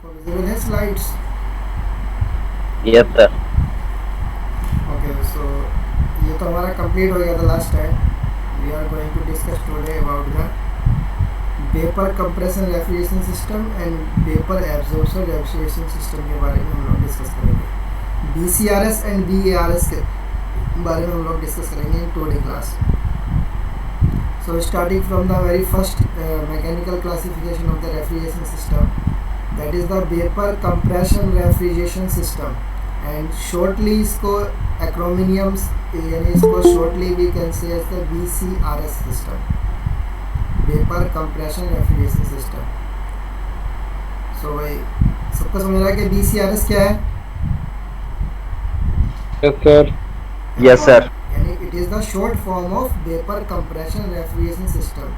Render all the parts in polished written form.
आपको विजिबल है slides? Yes sir. Okay, so ये तो हमारा कंप्लीट हो गया था last time. We are going to discuss today about the vapour compression refrigeration system and vapour absorption refrigeration system के बारे में हम लोग डिस्कस करेंगे। BCRS एंड BARS के बारे में हम लोग डिस्कस करेंगे in today class. So starting from the very first mechanical classification of the refrigeration system, that is the vapor compression refrigeration system, and shortly इसको acronyms यानी इसको shortly we can say as the VCRS system, vapor compression refrigeration system. So भाई सबको समझ रहा है कि BCRS क्या है? Yes sir. है ना? Yes sir. यानी it is the short form of vapor compression refrigeration system.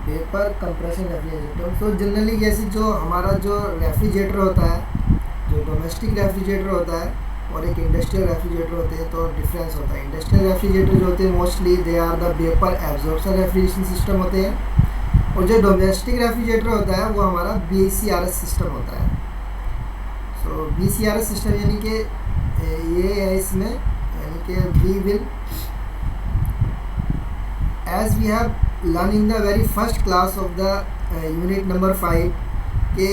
Vapour compression refrigerator. तो जनरली जैसे जो हमारा जो रेफ्रिजरेटर होता है, जो डोमेस्टिक रेफ्रिजरेटर होता है और एक इंडस्ट्रियल रेफ्रिजरेटर होते हैं, तो डिफरेंस होता है। इंडस्ट्रियल रेफ्रिजरेटर जो होते हैं mostly they are the vapour absorption refrigeration system होते हैं, और जो डोमेस्टिक रेफ्रिजरेटर होता है वो हमारा BCRS सिस्टम होता है। सो BCRS सिस्टम यानी कि ये है इसमें, यानी कि we will as we have learned in the very first class of the unit number 5 के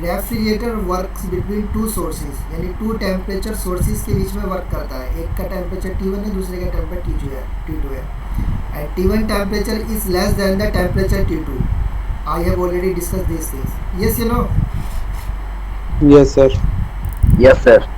refrigerator works between two sources, यानी टू टेम्परेचर सोर्सेज के बीच में वर्क करता है। एक का टेम्परेचर T1 है, दूसरे का टेम्परेचर T2 है, and T1 temperature is less than the temperature T2। I have already discuss this things. Yes you know? Yes sir. Yes sir.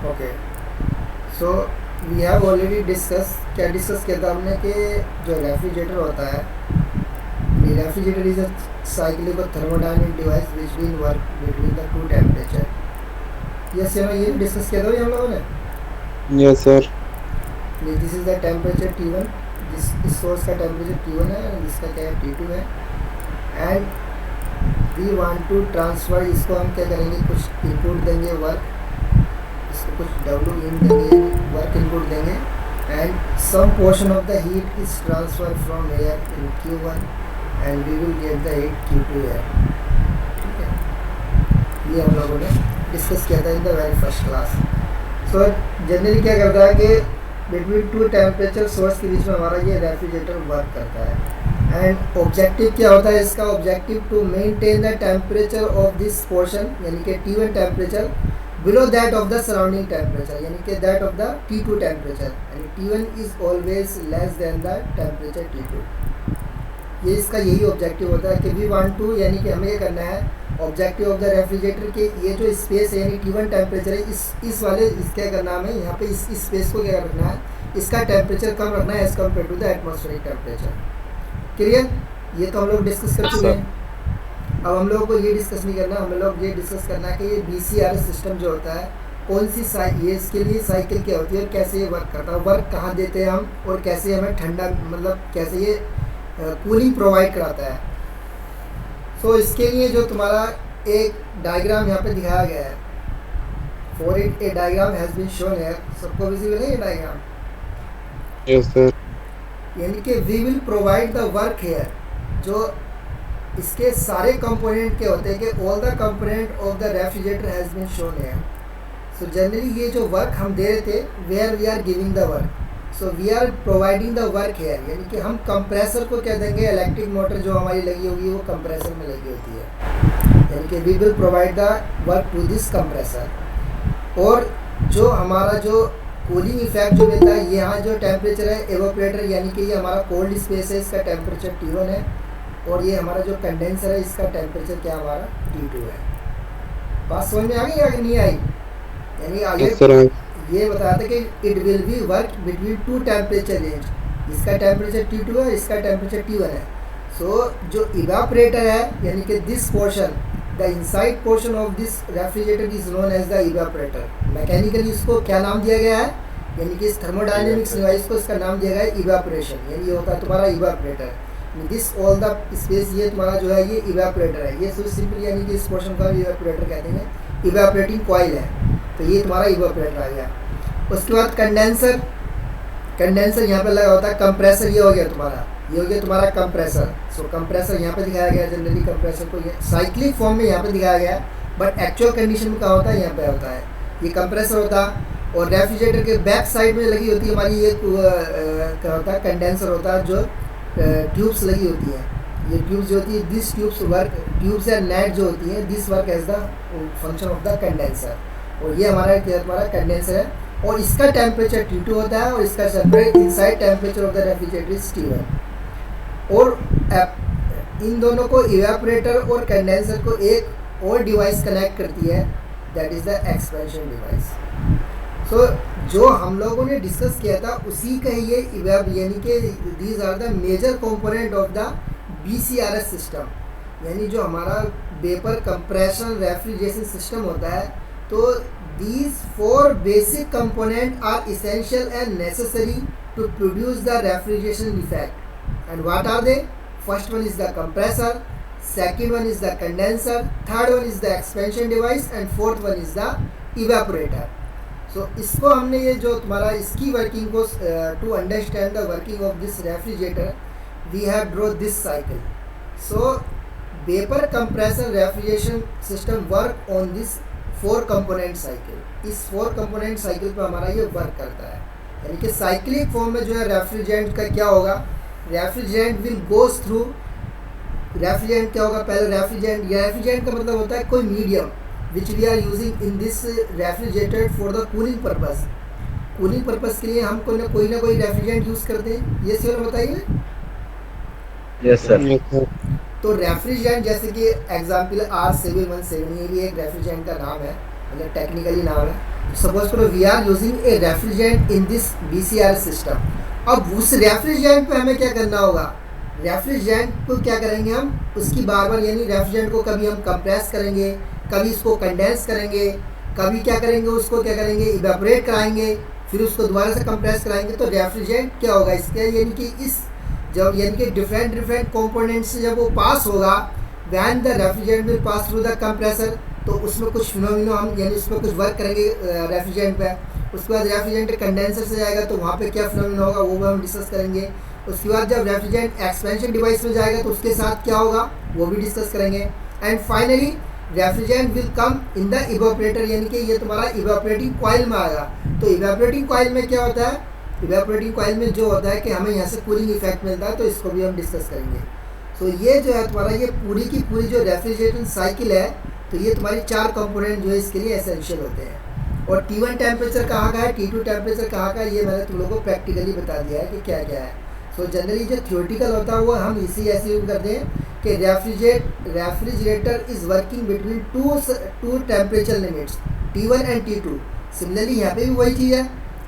Okay, so we have already discuss, क्या discuss किया था हमने कि जो refrigerator होता है, refrigerator is a cyclical thermodynamic device which will work between the two temperature. Yes या no? ये डिस्कस किया था हम लोगों ने। Yes sir. This is the temperature T1, इस सोर्स का टेम्परेचर T1 है, इसका क्या है T2 है, and we want to transfer, इसको हम क्या करेंगे, कुछ इनपुट देंगे वर्क, इसको कुछ W इन देंगे, वर्क इनपुट देंगे, and some portion of the heat is transfer from air in Q1 and we will get the heat Q2 air. ठीक है, ये हम लोगों ने डिस्कस किया था in the very first class. So generally क्या करता है कि बिटवीन टू टेम्परेचर सोर्स के बीच में हमारा ये रेफ्रिजरेटर वर्क करता है, एंड ऑब्जेक्टिव क्या होता है इसका? Objective to maintain the temperature of this portion, यानी कि T1 temperature below that of the surrounding temperature, यानी कि that of the T2 temperature, यानी T1 is always less than the temperature T2। ये इसका यही ऑब्जेक्टिव होता है कि वी वांट टू, यानी कि हमें ये करना है, ऑब्जेक्टिव ऑफ द रेफ्रिजरेटर के ये जो स्पेस है यानी T1 टेम्परेचर है, इस वाले क्या करना है हमें यहाँ पे, इस स्पेस को क्या रखना है, इसका टेम्परेचर कम रखना है as compare to the atmospheric temperature. Clear? ये तो हम लोग डिस्कस कर चुके हैं। अब हम लोगों को ये डिस्कस नहीं करना, हम लोग ये डिस्कस करना है कि ये BCRS सिस्टम जो होता है कौन सी ये इसके लिए साइकिल क्या होती है और कैसे ये वर्क करता है, वर्क कहाँ देते हैं हम, और कैसे हमें ठंडा, मतलब कैसे ये कूलिंग प्रोवाइड कराता है। सो इसके लिए जो तुम्हारा एक डायग्राम यहाँ पे दिखाया गया है, for it a diagram has been shown here. सबको विजिबल है ये डायग्राम? Yes sir. यानी कि we will provide the work here, जो इसके सारे कंपोनेंट के होते हैं कि all the component of the refrigerator has been shown here. So generally ये जो वर्क हम दे रहे थे, where we are giving the work, so we are providing the work here, यानी कि हम कंप्रेसर को क्या देंगे, इलेक्ट्रिक मोटर जो हमारी लगी होगी वो कंप्रेसर में लगी होती है, यानी कि we will provide the work to this compressor. और जो हमारा जो कूलिंग इफेक्ट जो मिलता है, यहाँ जो टेम्परेचर है एवोपरेटर, यानी कि ये हमारा कोल्ड स्पेस है, इसका टेम्परेचर T1 है, और ये हमारा जो कंडेंसर है इसका टेम्परेचर क्या हमारा T2 है। बात समझ में आ गई या नहीं आई? यानी आगे यस सर। ये बताया था कि it will B work between two temperature range, इसका टेम्परेचर T2 है, इसका टेम्परेचर T1 है। सो जो इवापरेटर है यानी कि this portion, the inside portion of this refrigerator is known as the evaporator. Mechanically इसको क्या नाम दिया गया है, यानी कि इस थर्मोडायनेमिक्स डिवाइस को इसका नाम दिया गया है इवापोरेशन, यानी ये होता है तुम्हारा evaporator. This all the space, ये तुम्हारा जो है ये इवापरेटर है, ये सिंपल यानी कि इस पोर्शन का इवापरेटर कहते हैं, इवापरेटिंग कॉइल है, तो ये तुम्हारा इवापरेटर आ गया। उसके बाद कंडेंसर, कंडेंसर यहाँ पे लगा होता है। कंप्रेसर ये हो गया तुम्हारा, ये हो गया तुम्हारा कंप्रेसर। सो कंप्रेसर यहाँ पे दिखाया गया, जनरली कंप्रेसर को ये साइक्लिक फॉर्म में यहाँ पे दिखाया गया, बट एक्चुअल कंडीशन में क्या होता है यहाँ पे होता है ये कंप्रेसर होता है। और रेफ्रिजरेटर के बैक साइड में लगी होती है हमारी ये क्या होता है कंडेंसर होता है, जो ट्यूब्स लगी होती है। ये ट्यूब्स जो होती है, दिस ट्यूब्स वर्क, ट्यूब्स या नेट जो होती है, this work as the function of the condenser. और ये हमारा क्या हमारा कंडेंसर है, और इसका टेम्परेचर T2 होता है, और इसका separate inside temperature of the refrigerator is T1। और इन दोनों को इवेपोरेटर और कंडेंसर को एक और डिवाइस कनेक्ट करती है, that is the expansion device. So जो हम लोगों ने डिस्कस किया था उसी का ये यानी कि these are the major component of the BCRS system, यानी जो हमारा वेपर कंप्रेशन रेफ्रिजरेशन सिस्टम होता है। तो these four basic components are essential and necessary to produce the refrigeration effect. And what are they? First one is the compressor, second one is the condenser, third one is the expansion device, and fourth one is the evaporator. So इसको हमने ये जो तुम्हारा इसकी working को to understand the working of this refrigerator, we have draw this cycle. So vapor compression refrigeration system work on this 4 component cycle. इस 4 component cycle पर हमारा ये वर्क करता है, यानी कि साइक्लिक फॉर्म में जो है रेफ्रिजरेंट का क्या होगा, refrigerant will goes through, refrigerant क्या होगा पहले, रेफ्रिजरेंट का मतलब होता है कोई medium which we are using in this refrigerator for the cooling purpose. Cooling purpose के लिए हम कोई ना कोई रेफ्रिजरेंट यूज़ करते हैं, ये सर बताइए। Yes sir. तो रेफ्रिजरेंट जैसे कि एग्जाम्पल R717, ये भी एक रेफ्रिजरेंट का नाम है, मतलब टेक्निकली नाम है। सपोज करो we are using a refrigerant in this BCRS system. अब उस रेफ्रिजरेंट पे हमें क्या करना होगा, रेफ्रिजरेंट को क्या करेंगे हम, उसकी बार बार यानी रेफ्रिजरेंट को कभी हम कंप्रेस करेंगे, कभी इसको कंडेंस करेंगे, कभी क्या करेंगे उसको क्या करेंगे इवेपोरेट कराएंगे, फिर उसको दोबारा से कंप्रेस कराएंगे। तो रेफ्रिजरेंट क्या होगा इसके, यानी कि इस जब यानी कि डिफरेंट कंपोनेंट से जब वो पास होगा, when the refrigerant will pass through the compressor, तो उसमें कुछ फिनोमिना हम यानी उसमें कुछ वर्क करेंगे रेफ्रिजरेंट पे। उसके बाद रेफ्रिजरेंट कंडेंसर से जाएगा तो वहाँ पे क्या फिनोमिना होगा वो भी हम डिस्कस करेंगे। उसके बाद जब रेफ्रिजरेंट एक्सपेंशन डिवाइस में जाएगा तो उसके साथ क्या होगा वो भी डिस्कस करेंगे। And finally refrigerant will come in the evaporator, यानी कि ये तुम्हारा इवेपोरेटिंग कॉइल में आएगा। तो इवेपोरेटिंग कॉइल में क्या होता है, इवेपोरेटिंग कॉइल में जो होता है कि हमें यहाँ से कूलिंग इफेक्ट मिलता है, तो इसको भी हम डिस्कस करेंगे। तो ये जो है तुम्हारा ये पूरी की पूरी जो रेफ्रिजरेशन साइकिल है, तो ये तुम्हारी 4 कंपोनेंट जो है इसके लिए एसेंशियल होते हैं। और T1 टेम्परेचर कहाँ का है, T2 टेम्परेचर कहाँ का है, ये मैंने तुम लोगों को प्रैक्टिकली बता दिया है कि क्या क्या है। सो जनरली जो थ्योरेटिकल होता है वो हम इसी ऐसे यूज करते हैं कि refrigerator is working between two temperature limits T1 and T2। Similarly यहाँ पे भी वही चीज़ है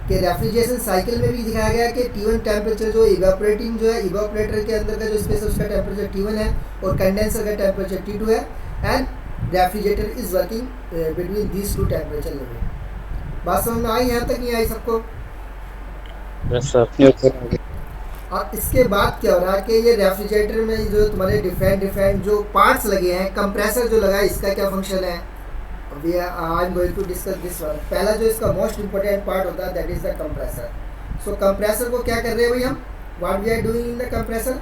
कि रेफ्रिजरेशन साइकिल में भी दिखाया गया कि T1 टेम्परेचर जो इवेपोरेटिंग जो है इवेपोरेटर के अंदर का जो स्पेस है उसका टेम्परेचर T1 है, और कंडेंसर का टेम्परेचर T2 है, and refrigerator is working between these 2 temperature limit. बात समझ में आई, यहाँ तक नहीं आई सबको? Yes sir. और इसके बाद क्या हो रहा है कि ये रेफ्रिजरेटर में जो तुम्हारे डिफरेंट जो पार्ट्स लगे हैं, कंप्रेसर जो लगा है इसका क्या फंक्शन है, I am going to discuss this one. पहला जो इसका मोस्ट इंपॉर्टेंट पार्ट होता है that is the compressor. So compressor को क्या कर रहे हैं भाई हम, what we are doing in the compressor,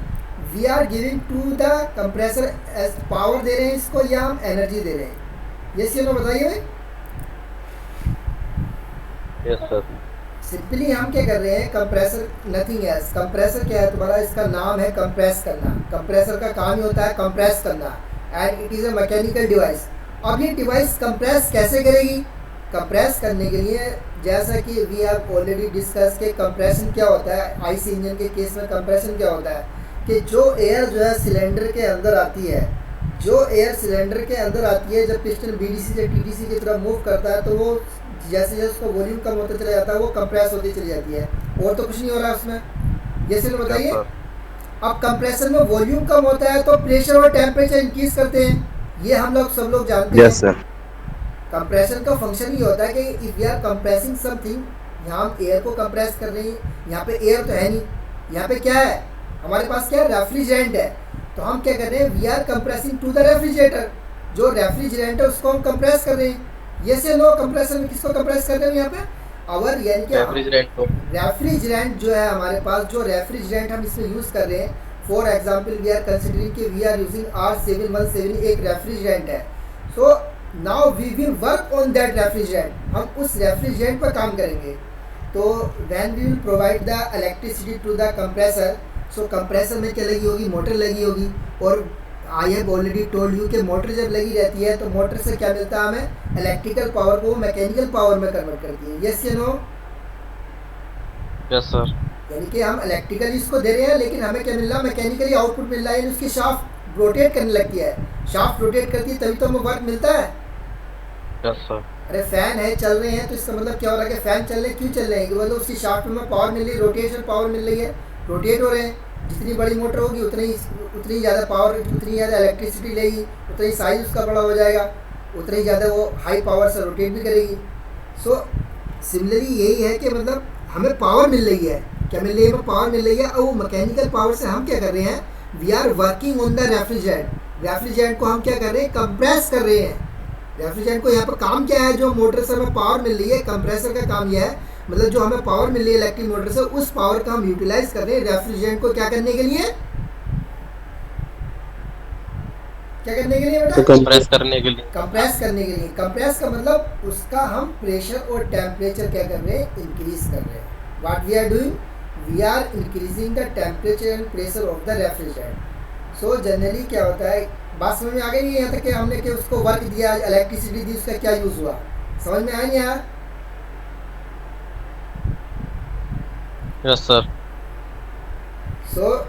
we are giving to the compressor as power दे रहे हैं इसको, या हम एनर्जी दे रहे हैं, यस या नो बताइए भाई। Yes sir. सिंपली हम क्या कर रहे हैं, कंप्रेसर नथिंग एल्स, कंप्रेसर क्या है तुम्हारा, इसका नाम है कंप्रेस करना। कंप्रेसर का काम ही होता है कंप्रेस करना, and it is a mechanical device. अब ये डिवाइस कंप्रेस कैसे करेगी, कंप्रेस करने के लिए जैसा कि वी हैव ऑलरेडी डिस्कस के कंप्रेशन क्या होता है, आईसी इंजन के केस में कंप्रेशन क्या होता है कि जो एयर जो है सिलेंडर के अंदर आती है, जो एयर सिलेंडर के अंदर आती है जब पिस्टन BDC से TDC की तरफ मूव करता है, तो वो जैसे जैसे उसका वॉल्यूम कम होता चला जाता है वो कंप्रेस होती चली जाती है, और तो कुछ नहीं हो रहा उसमें। ये सिर्फ बताइए। अब कंप्रेसर में वॉल्यूम कम होता है तो प्रेशर और टेम्परेचर इंक्रीज करते हैं, ये हम लोग सब लोग जानते हैं। sir. कंप्रेशन का फंक्शन ये होता है कि if we are compressing something, यहाँ हम एयर को कंप्रेस कर रहे हैं, यहाँ पे एयर तो है नहीं, यहाँ पे क्या है हमारे पास, क्या रेफ्रिजरेंट है। तो हम क्या कर रहे हैं, we are compressing to the refrigerator, जो रेफ्रिजरेंट है उसको हम कंप्रेस कर रहे हैं। ये से लो कंप्रेसर में किसको कंप्रेस कर रहे हैं यहाँ पे, अवर यानी कि रेफ्रिजरेंट जो है हमारे पास, जो रेफ्रिजरेंट हम इसमें यूज़ कर रहे हैं, for example we are considering कि वी आर यूजिंग R717 एक रेफ्रिजरेंट है। So now we will work on that refrigerant, हम उस रेफ्रिजरेंट पर काम करेंगे। तो when we will provide the electricity to the compressor, so compressor में क्या लगी होगी, मोटर लगी होगी। और I have already told you कि मोटर जब लगी रहती है तो मोटर से क्या मिलता है हमें, इलेक्ट्रिकल पावर को मैकेनिकल पावर में कन्वर्ट करती है। यस या नो? Yes sir. यानी कि हम इलेक्ट्रिकली इसको दे रहे हैं लेकिन हमें क्या मिल रहा है, मैकेनिकली आउटपुट मिल रहा है, यानी उसकी शाफ्ट रोटेट करने लगती है। शाफ्ट रोटेट करती है तभी तो हमें वर्क मिलता है। Yes sir. अरे फैन है चल रहे हैं तो इसका मतलब क्या हो रहा है कि फैन चल रहे हैं, क्यों चल रहे हैं, मतलब उसकी शाफ्ट में पावर मिल रही है, रोटेशन पावर मिल रही है, रोटेट हो रहे हैं। जितनी बड़ी मोटर होगी उतनी ज़्यादा पावर, उतनी ज़्यादा इलेक्ट्रिसिटी लेगी, उतनी साइज उसका बड़ा हो जाएगा, उतनी ज़्यादा वो हाई पावर से रोटेट भी करेगी। सो सिमिलरली यही है कि मतलब हमें पावर मिल रही है, क्या मिल रही है, हमें पावर मिल रही है। और वो मैकेनिकल पावर से हम क्या कर रहे हैं, we are working on the refrigerant. Refrigerant को हम क्या कर रहे हैं, कंप्रेस कर रहे हैं। रेफ्रिजरेंट को यहाँ पर काम क्या है, जो मोटर से हमें पावर मिल रही है, कंप्रेसर का काम यह है, मतलब जो हमें पावर मिल रही है इलेक्ट्रिक मोटर से, उस पावर का हम यूटिलाइज कर रहे हैं रेफ्रिजरेंट को क्या करने के लिए, क्या करने के लिए बेटा, कंप्रेस करने के लिए। कंप्रेस करने के लिए। कंप्रेस का मतलब उसका हम प्रेशर और टेम्परेचर क्या कर रहे हैं, इंक्रीज कर रहे हैं। What we are doing, we are increasing the temperature and pressure of the refrigerant. So generally क्या होता है, बात समझ में आ गई, यहाँ तक कि हमने कि उसको वर्क दिया, इलेक्ट्रिसिटी दी, उसका क्या यूज़ हुआ, समझ में आया नहीं यार? Yes sir. सो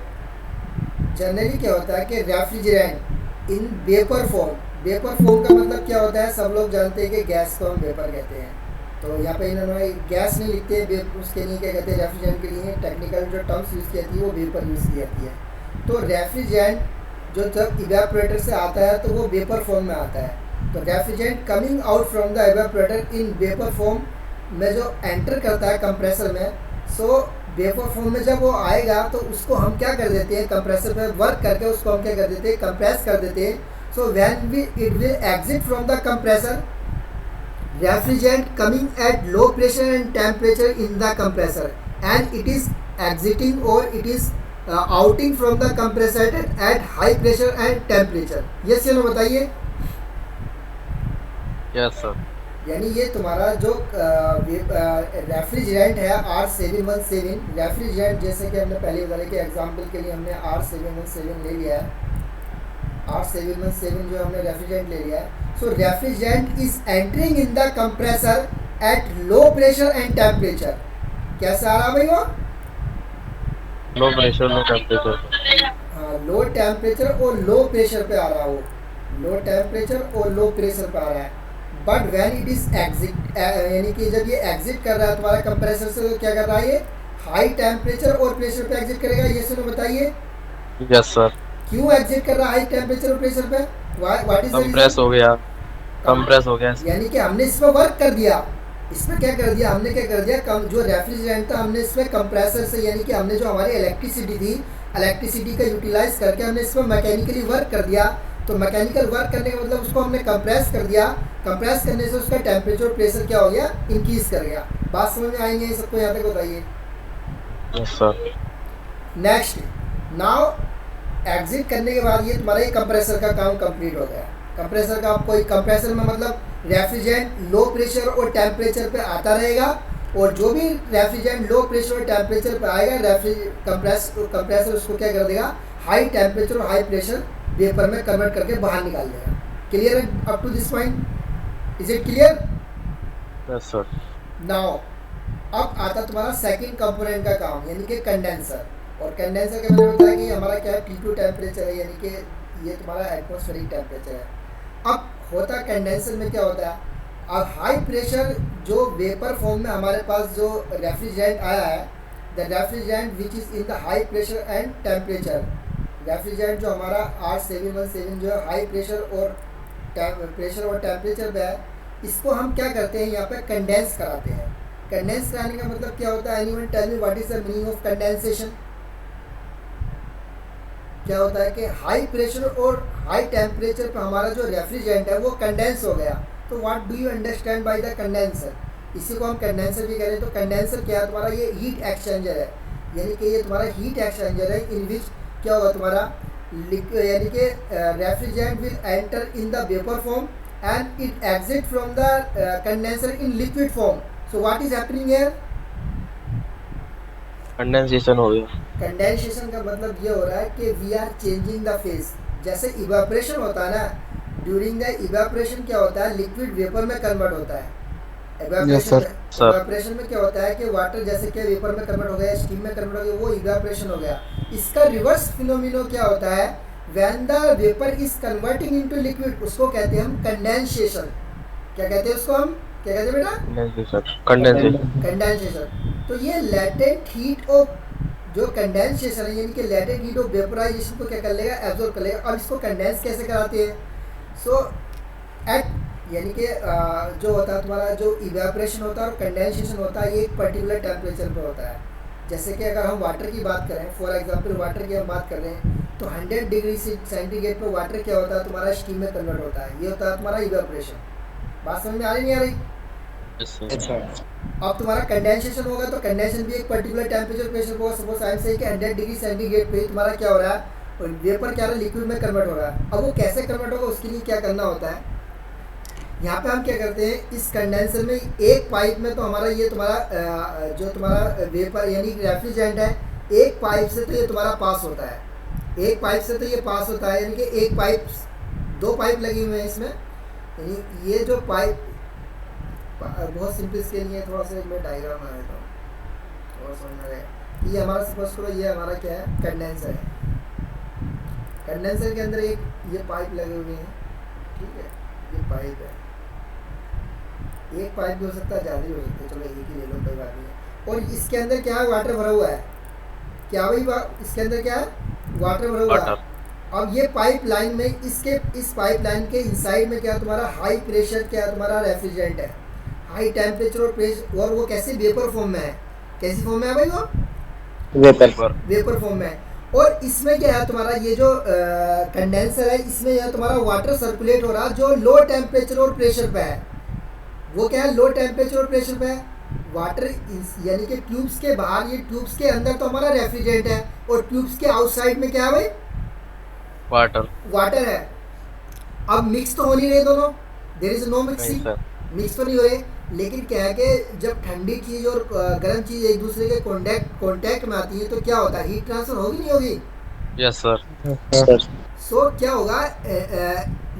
जनरली क्या होता है कि refrigerant in vapour form, vapour form का मतलब क्या होता है, सब लोग जानते हैं कि गैस को हम वेपर कहते हैं। तो यहाँ पे इन्होंने गैस नहीं लिखते हैं, उसके लिए क्या कहते हैं, रेफ्रिजरेंट के लिए टेक्निकल जो टर्म्स यूज़ की जाती है वो वेपर यूज़ की जाती है। तो रेफ्रिजरेंट जो जब इवेपोरेटर से आता है तो वो वेपर फॉर्म में आता है। तो refrigerant coming out from the evaporator in vapour form में जो एंटर करता है कंप्रेसर में, सो वेपर फॉर्म में जब वो आएगा तो उसको हम क्या कर देते हैं, कंप्रेसर पे वर्क करके उसको हम क्या कर देते हैं, कंप्रेस कर देते हैं। So when it will exit from the compressor, refrigerant coming at low pressure and temperature in the compressor and it is exiting और it is outing from the compressor at high pressure and temperature. Yes या no बताइए? Yes sir. यानी ये तुम्हारा जो refrigerant है R717 refrigerant, जैसे कि हमने पहले बताया कि एग्जांपल के लिए हमने R717 ले लिया है, R717 जो हमने रेफ्रिजरेंट ले लिया है। So refrigerant is entering in the compressor at low pressure and temperature. कैसा आ रहा भाई वो? Low pressure low temperature. हाँ, लो टेम्परेचर और लो प्रेशर पे आ रहा हो, लो टेम्परेचर और लो प्रेशर पे आ रहा है। But when it is exit, यानी कि जब ये एग्जिट कर रहा है तुम्हारा कंप्रेसर से, तो क्या कर रहा है, ये हाई टेम्परेचर और प्रेशर पे एग्जिट करेगा। ये सुनो बताइए। Yes sir. क्यों एग्जिट कर रहा है हाई टेम्परेचर और प्रेशर पे? व्हाट इज कंप्रेस हो गया, कंप्रेस हो गया। यानी कि हमने इस पर वर्क कर दिया, इस पर क्या कर दिया, हमने क्या कर दिया, जो रेफ्रिजरेंट था हमने इसमें कंप्रेसर से, यानी कि हमने जो हमारी इलेक्ट्रिसिटी थी, इलेक्ट्रिसिटी का यूटिलाइज करके हमने इसमें मैकेनिकली वर्क कर दिया। तो मैकेनिकल वर्क करने का मतलब उसको हमने कंप्रेस कर दिया, कंप्रेस करने से उसका टेम्परेचर और प्रेशर क्या हो गया, इंक्रीज कर गया। बात समझ में आएंगे सबको यहाँ तक बताइए? Yes sir. Next, now exit करने के बाद ये तुम्हारा ये कंप्रेसर का काम कंप्लीट हो गया। कंप्रेसर का कोई कंप्रेसर में मतलब रेफ्रिजरेंट लो प्रेशर और टेम्परेचर पे आता रहेगा, और जो भी रेफ्रिजरेंट लो प्रेशर और टेम्परेचर पे आएगा कंप्रेसर उसको क्या कर देगा, हाई टेम्परेचर और हाई प्रेशर वेपर में कन्वर्ट करके बाहर निकाल देगा। क्लियर है up to this point? Is it clear? Yes sir. Now अब आता तुम्हारा सेकंड कंपोनेंट का काम, यानी कि कंडेंसर। और कंडेंसर के मैंने बताया कि हमारा क्या है, T2 टेम्परेचर है, यानी कि ये तुम्हारा एटमॉस्फेरिक टेम्परेचर है। अब होता कंडेंसर में क्या होता है, अब हाई प्रेशर जो वेपर फॉर्म में हमारे पास जो रेफ्रिजरेंट आया है, the refrigerant which is in the high pressure and temperature, refrigerant जो हमारा R717 जो है हाई प्रेशर और टेम्परेचर पे है, इसको हम क्या करते हैं यहाँ पे कंडेंस कराते हैं। कंडेंस कराने का मतलब क्या होता है? Anyone tell me what is the meaning of condensation? क्या होता है कि हाई प्रेशर और हाई टेम्परेचर पे हमारा जो रेफ्रिजरेंट है वो कंडेंस हो गया। तो what do you understand by the condenser? इसी को हम कंडेंसर भी करें। तो कंडेंसर क्या है? तुम्हारा ये हीट एक्सचेंजर है, यानी कि ये तुम्हारा हीट एक्सचेंजर है इन विच क्या होगा तुम्हारा यानी कि refrigerant will enter in the vapour form and it exit from the condenser in liquid form. So what is happening here? Condensation हो गया। कंडेंसेशन का मतलब ये हो रहा है कि we are changing the phase. जैसे इवेपोरेशन होता है ना, ड्यूरिंग द इवेपोरेशन क्या होता है? लिक्विड वेपर में कन्वर्ट होता है। Yes, sir. इवेपोरेशन में क्या होता है कि वाटर जैसे कि वेपर में कन्वर्ट हो गया, स्टीम में कन्वर्ट हो गया, वो इवेपोरेशन हो गया। इसका रिवर्स फिनोमिनो क्या होता है? When the vapour is converting into liquid, उसको कहते हैं हम कंडेंसेशन। क्या कहते हैं उसको हम? क्या कहते हैं बेटा? कंडेंसेशन। तो ये लेटेंट हीट ऑफ जो कंडेंसेशन है, यानी कि लेटेंट हीट ऑफ वेपोराइजेशन को क्या कर लेगा? एब्जॉर्ब कर लेगा। और इसको कंडेंस कैसे कराते हैं? सो एट यानी कि जो होता है तुम्हारा जो इवेपोरेशन होता है और कंडेंसेशन होता है, ये एक पर्टिकुलर टेम्परेचर पे होता है। जैसे कि अगर हम वाटर की बात करें, फॉर एग्जांपल वाटर की हम बात कर रहे हैं, तो 100 डिग्री सेंटीग्रेड पे वाटर क्या होता है? तुम्हारा स्टीम में कन्वर्ट होता है। ये होता है तुम्हारा इवेपोरेशन। बात समझ में आ रही नहीं आ रही? अब तुम्हारा कंडेंसेशन होगा तो कंडेंसेशन भी एक पर्टिकुलर टेम्परेचर प्रेशर होगा। सपोज आई एम सेइंग कि 100 डिग्री सेंटीग्रेड पे तुम्हारा क्या हो रहा है? और वेपर क्या हो रहा है? लिक्विड में कन्वर्ट हो रहा है। अब वो कैसे कन्वर्ट होगा उसके लिए क्या करना होता है? यहाँ पे हम क्या करते हैं, इस कंडेंसर में एक पाइप में तो हमारा ये तुम्हारा जो तुम्हारा वेपर यानी रेफ्रिजरेंट है, एक पाइप से तो ये तुम्हारा पास होता है, एक पाइप से तो ये पास होता है, यानी कि एक पाइप, दो पाइप लगी हुए हैं इसमें। यानी ये जो पाइप बहुत सिंपल इसके लिए थोड़ा सा मैं डायग्राम बना देता हूँ थोड़ा समझ में आए। ये हमारा सपोज करो ये हमारा क्या है? कंडेंसर है। कंडेंसर के अंदर एक ये पाइप लगे हुए हैं, ठीक है? ये पाइप है, एक पाइप भी हो सकता है, ज़्यादा भी हो सकता है, चलो एक ही ले लो, कोई बात नहीं। और इसके अंदर क्या है? वाटर भरा हुआ है। क्या भाई इसके अंदर क्या है? वाटर भरा हुआ है। अब ये पाइप लाइन में इस पाइप लाइन के इनसाइड में क्या है? तुम्हारा हाई प्रेशर क्या है? तुम्हारा रेफ्रिजरेंट है, हाई टेम्परेचर और प्रेशर, और वो कैसे? वेपर फॉर्म में है। कैसी फॉर्म में है भाई वो? वेपर फॉर्म में है। और इसमें क्या है तुम्हारा? ये जो कंडेंसर है, इसमें यह तुम्हारा वाटर सर्कुलेट हो रहा है जो लो टेम्परेचर और प्रेशर पे है। वो क्या है? लो टेम्परेचर और प्रेशर पे है। वाटर यानी कि ट्यूब्स के बाहर, ये ट्यूब्स के अंदर तो हमारा रेफ्रिजरेंट है, और ट्यूब्स के आउटसाइड में क्या है भाई? वाटर है। अब मिक्स तो हो नहीं रहे दोनों, there is no mixing, mix तो नहीं हो रहे। लेकिन क्या है कि जब ठंडी चीज़ और गर्म चीज़ एक दूसरे के कॉन्टैक्ट में आती है तो क्या होता है? हीट ट्रांसफर होगी नहीं होगी? Yes sir. सो क्या होगा?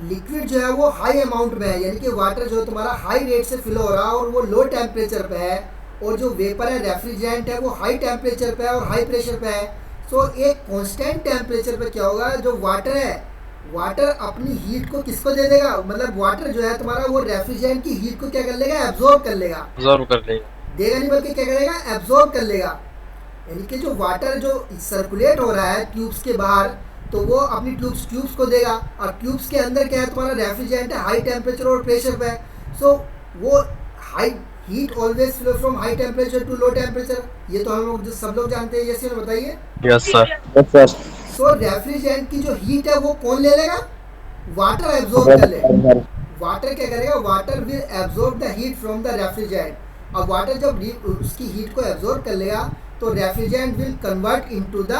लिक्विड जो है वो हाई अमाउंट में है, यानी कि वाटर जो तुम्हारा हाई रेट से फिल हो रहा है और वो लो टेम्परेचर पे है, और जो वेपर है रेफ्रिजरेंट है वो हाई टेम्परेचर पे है और हाई प्रेशर पे है। सो एक कांस्टेंट टेम्परेचर पे क्या होगा? जो वाटर है, वाटर अपनी हीट को किसको दे देगा? मतलब वाटर जो है तुम्हारा वो रेफ्रिजरेंट की हीट को क्या कर लेगा? एब्जॉर्ब कर लेगा। देगा नहीं बल्कि क्या करेगा? एब्जॉर्ब कर लेगा। यानी कि जो वाटर जो सर्कुलेट हो रहा है ट्यूब्स के बाहर, तो वो अपनी ट्यूब्स को देगा, और ट्यूब्स के अंदर क्या है? तुम्हारा रेफ्रिजरेंट है, हाई टेम्परेचर और प्रेशर पे है। सो वो high heat always flow from high temperature to low temperature. ये तो हम लोग सब लोग जानते हैं। यस सर, बताइए। Yes sir. सो रेफ्रिजरेंट की जो हीट है वो कौन ले लेगा? वाटर एब्जॉर्ब कर लेगा। वाटर क्या करेगा? Water will absorb the heat from the refrigerant. अब वाटर जब उसकी हीट को एब्जॉर्ब कर लेगा तो refrigerant will convert into the,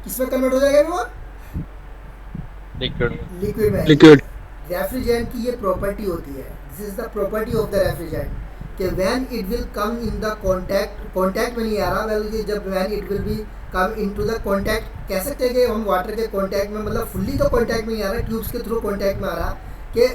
किसमें कन्वर्ट हो जाएगा वो? लिक्विड में। रेफ्रिजरेंट की ये प्रॉपर्टी होती है, this is the property of the refrigerant, कि when it will come in the contact में नहीं आ रहा, बल्कि जब when it will be come into the contact, कह सकते हैं कि हम वाटर के कॉन्टैक्ट में, मतलब फुल्ली तो कॉन्टैक्ट में नहीं आ रहा, ट्यूब्स के थ्रू कॉन्टैक्ट में आ रहा, कि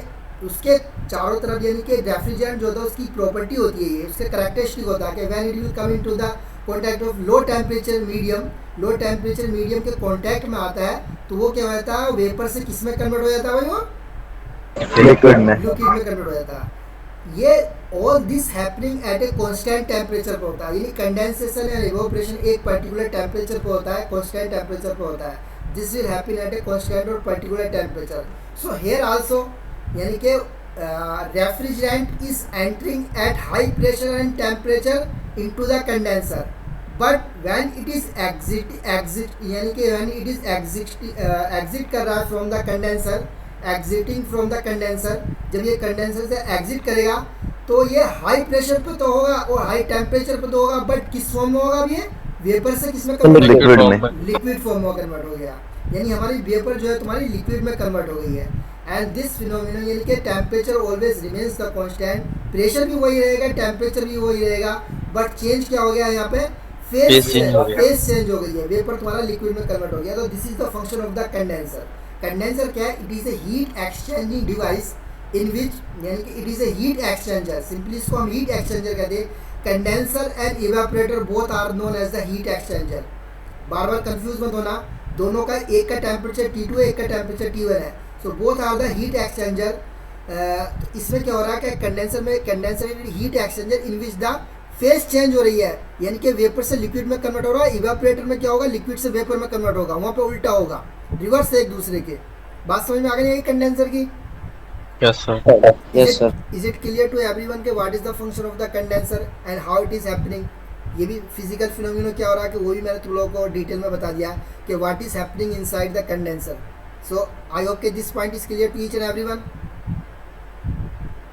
उसके चारों तरफ, यानी कि रेफ्रिजरेंट जो होता है उसकी प्रॉपर्टी होती है, ये उसके कैरेक्टरिस्टिक होता है कि when it will come into the contact of low temperature medium, low temperature medium के कॉन्टैक्ट में आता है, तो वो क्या होता है? वेपर से किस में कन्वर्ट हो जाता है भाई? वो लिक्विड में कन्वर्ट हो जाता है। ये all this happening at a constant temperature पर होता है, यानी कंडेंसेशन एंड इवोपरेशन एक पर्टिकुलर टेम्परेचर पर होता है, कांस्टेंट टेम्परेचर पर होता है। This will happen at a constant और particular temperature. So here also यानी कि refrigerant is entering at high pressure and temperature into the condenser, but when it is exit यानी कि व्हेन इट इज एग्जिट कर रहा है from the condenser, exiting from the condenser, जब ये condenser से एग्जिट करेगा तो ये हाई प्रेशर पे तो होगा और हाई टेम्परेचर पे तो होगा, बट किस फॉर्म में होगा? अब ये वेपर से किस में कन्वर्ट लिक्विड में। लिक्विड फॉर्म में कन्वर्ट हो गया, यानी हमारी वेपर जो है तुम्हारी लिक्विड में कन्वर्ट हो गई है। एंड दिस फिनोमिनन यानी कि temperature always remains the constant, pressure भी वही रहेगा, टेम्परेचर भी वही रहेगा, बट चेंज क्या हो गया यहाँ पे? फेस चेंज हो गई है, वेपर तुम्हारा लिक्विड में कन्वर्ट हो गया। तो this is the function of the condenser. Condenser क्या है? It is a heat exchanging device in which, यानी कि it is a heat exchanger, simply इसको हम हीट एक्सचेंजर कहते हैं। Condenser and evaporator both are known as the heat exchanger. बार बार कंफ्यूज मत होना, दोनों का एक का टेम्परेचर T2 है, एक का टेम्परेचर T1 है। So both are the heat exchanger. इसमें क्या हो रहा है कि condenser heat exchanger in which the phase change हो रही है, यानी कि वेपर से लिक्विड में कन्वर्ट हो रहा है। इवेपोरेटर में क्या होगा? लिक्विड से वेपर में कन्वर्ट होगा, वहाँ पे उल्टा होगा, रिवर्स है एक दूसरे के। बात समझ में आ गई है कंडेंसर की? Yes, sir. Yes, sir. Is it clear to everyone के what is the function of the condenser and how it is happening? ये भी फिजिकल फिनोमिना क्या हो रहा है कि वो भी मैंने तुम लोगों को डिटेल में बता दिया कि what is happening inside the condenser. So I hope that this point is clear to each and everyone.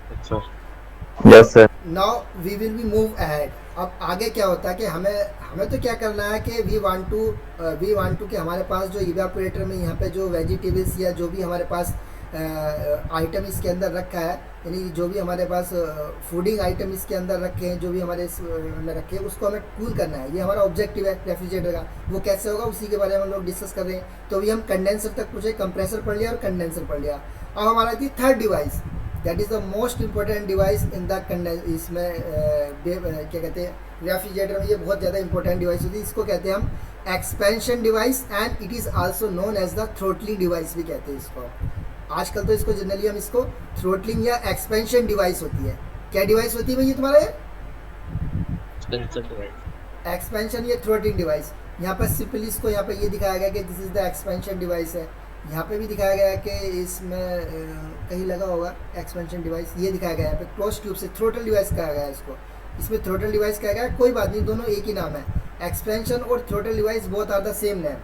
Yes, sir. Yes, sir. Now we will be move ahead. अब आगे क्या होता है कि हमें तो क्या करना है कि we want to कि हमारे पास जो इवेपोरेटर में यहाँ पे जो वेजिटेबल्स या जो भी हमारे पास आइटम इसके अंदर रखा है, यानी जो भी हमारे पास फूडिंग आइटम इसके अंदर रखे हैं, जो भी हमारे में रखे हैं, उसको हमें कूल करना है। ये हमारा ऑब्जेक्टिव है रेफ्रिजरेटर का। वो कैसे होगा उसी के बारे में हम लोग डिस्कस कर रहे हैं। तो अभी हम कंडेंसर तक पूछे, कंप्रेसर पढ़ लिया और कंडेंसर पढ़ लिया। अब हमारा थी third device, that is the most important device in the इसमें क्या कहते हैं रेफ्रिजरेटर में, ये बहुत ज़्यादा इंपॉर्टेंट डिवाइस होती है। इसको कहते हैं हम expansion device and it is also known as the throttling device भी कहते हैं इसको। आजकल तो इसको जनरली हम इसको थ्रोटलिंग या एक्सपेंशन डिवाइस होती है। क्या डिवाइस होती है भैया तुम्हारे? एक्सपेंशन या थ्रोटलिंग डिवाइस। यहाँ पर सिंपली इसको यहाँ पे ये दिखाया गया कि this is the expansion device है। यहाँ पे भी दिखाया गया है कि इसमें कहीं लगा होगा एक्सपेंशन डिवाइस, ये दिखाया गया है यहाँ पे क्लोज ट्यूब से थ्रोटल डिवाइस कहा गया है इसको। इसमें थ्रोटल डिवाइस कहा गया है, कोई बात नहीं, दोनों एक ही नाम है। एक्सपेंशन और throttle device both are the same name.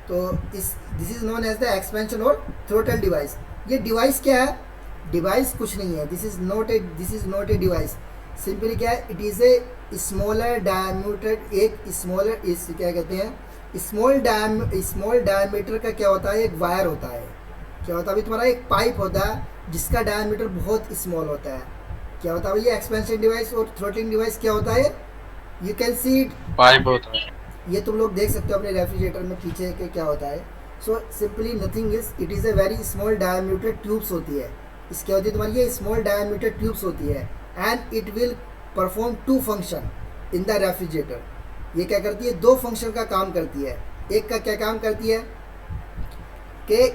तो this is known as the expansion और थ्रोटल डिवाइस। ये डिवाइस क्या है? डिवाइस कुछ नहीं है, this is not a device. Simply क्या है? It is a smaller diameter, एक स्मॉलर इस क्या कहते हैं स्मॉल डायमीटर का क्या होता है? एक वायर होता है। क्या होता है अभी तुम्हारा? एक पाइप होता है जिसका डायमीटर बहुत स्मॉल होता है। क्या होता है भैया? एक्सपेंशन डिवाइस और थ्रोटलिंग डिवाइस क्या होता है? You can see it, pipe होता है। ये तुम लोग देख सकते हो अपने रेफ्रिजरेटर में पीछे के क्या होता है। So simply nothing is, it is a very small diameter tubes होती है। इस क्या होती है तुम्हारी? ये स्मॉल डायमीटर ट्यूब्स होती है and it will perform two function in the refrigerator. ये क्या करती है? दो फंक्शन का काम करती है। एक का क्या काम करती है कि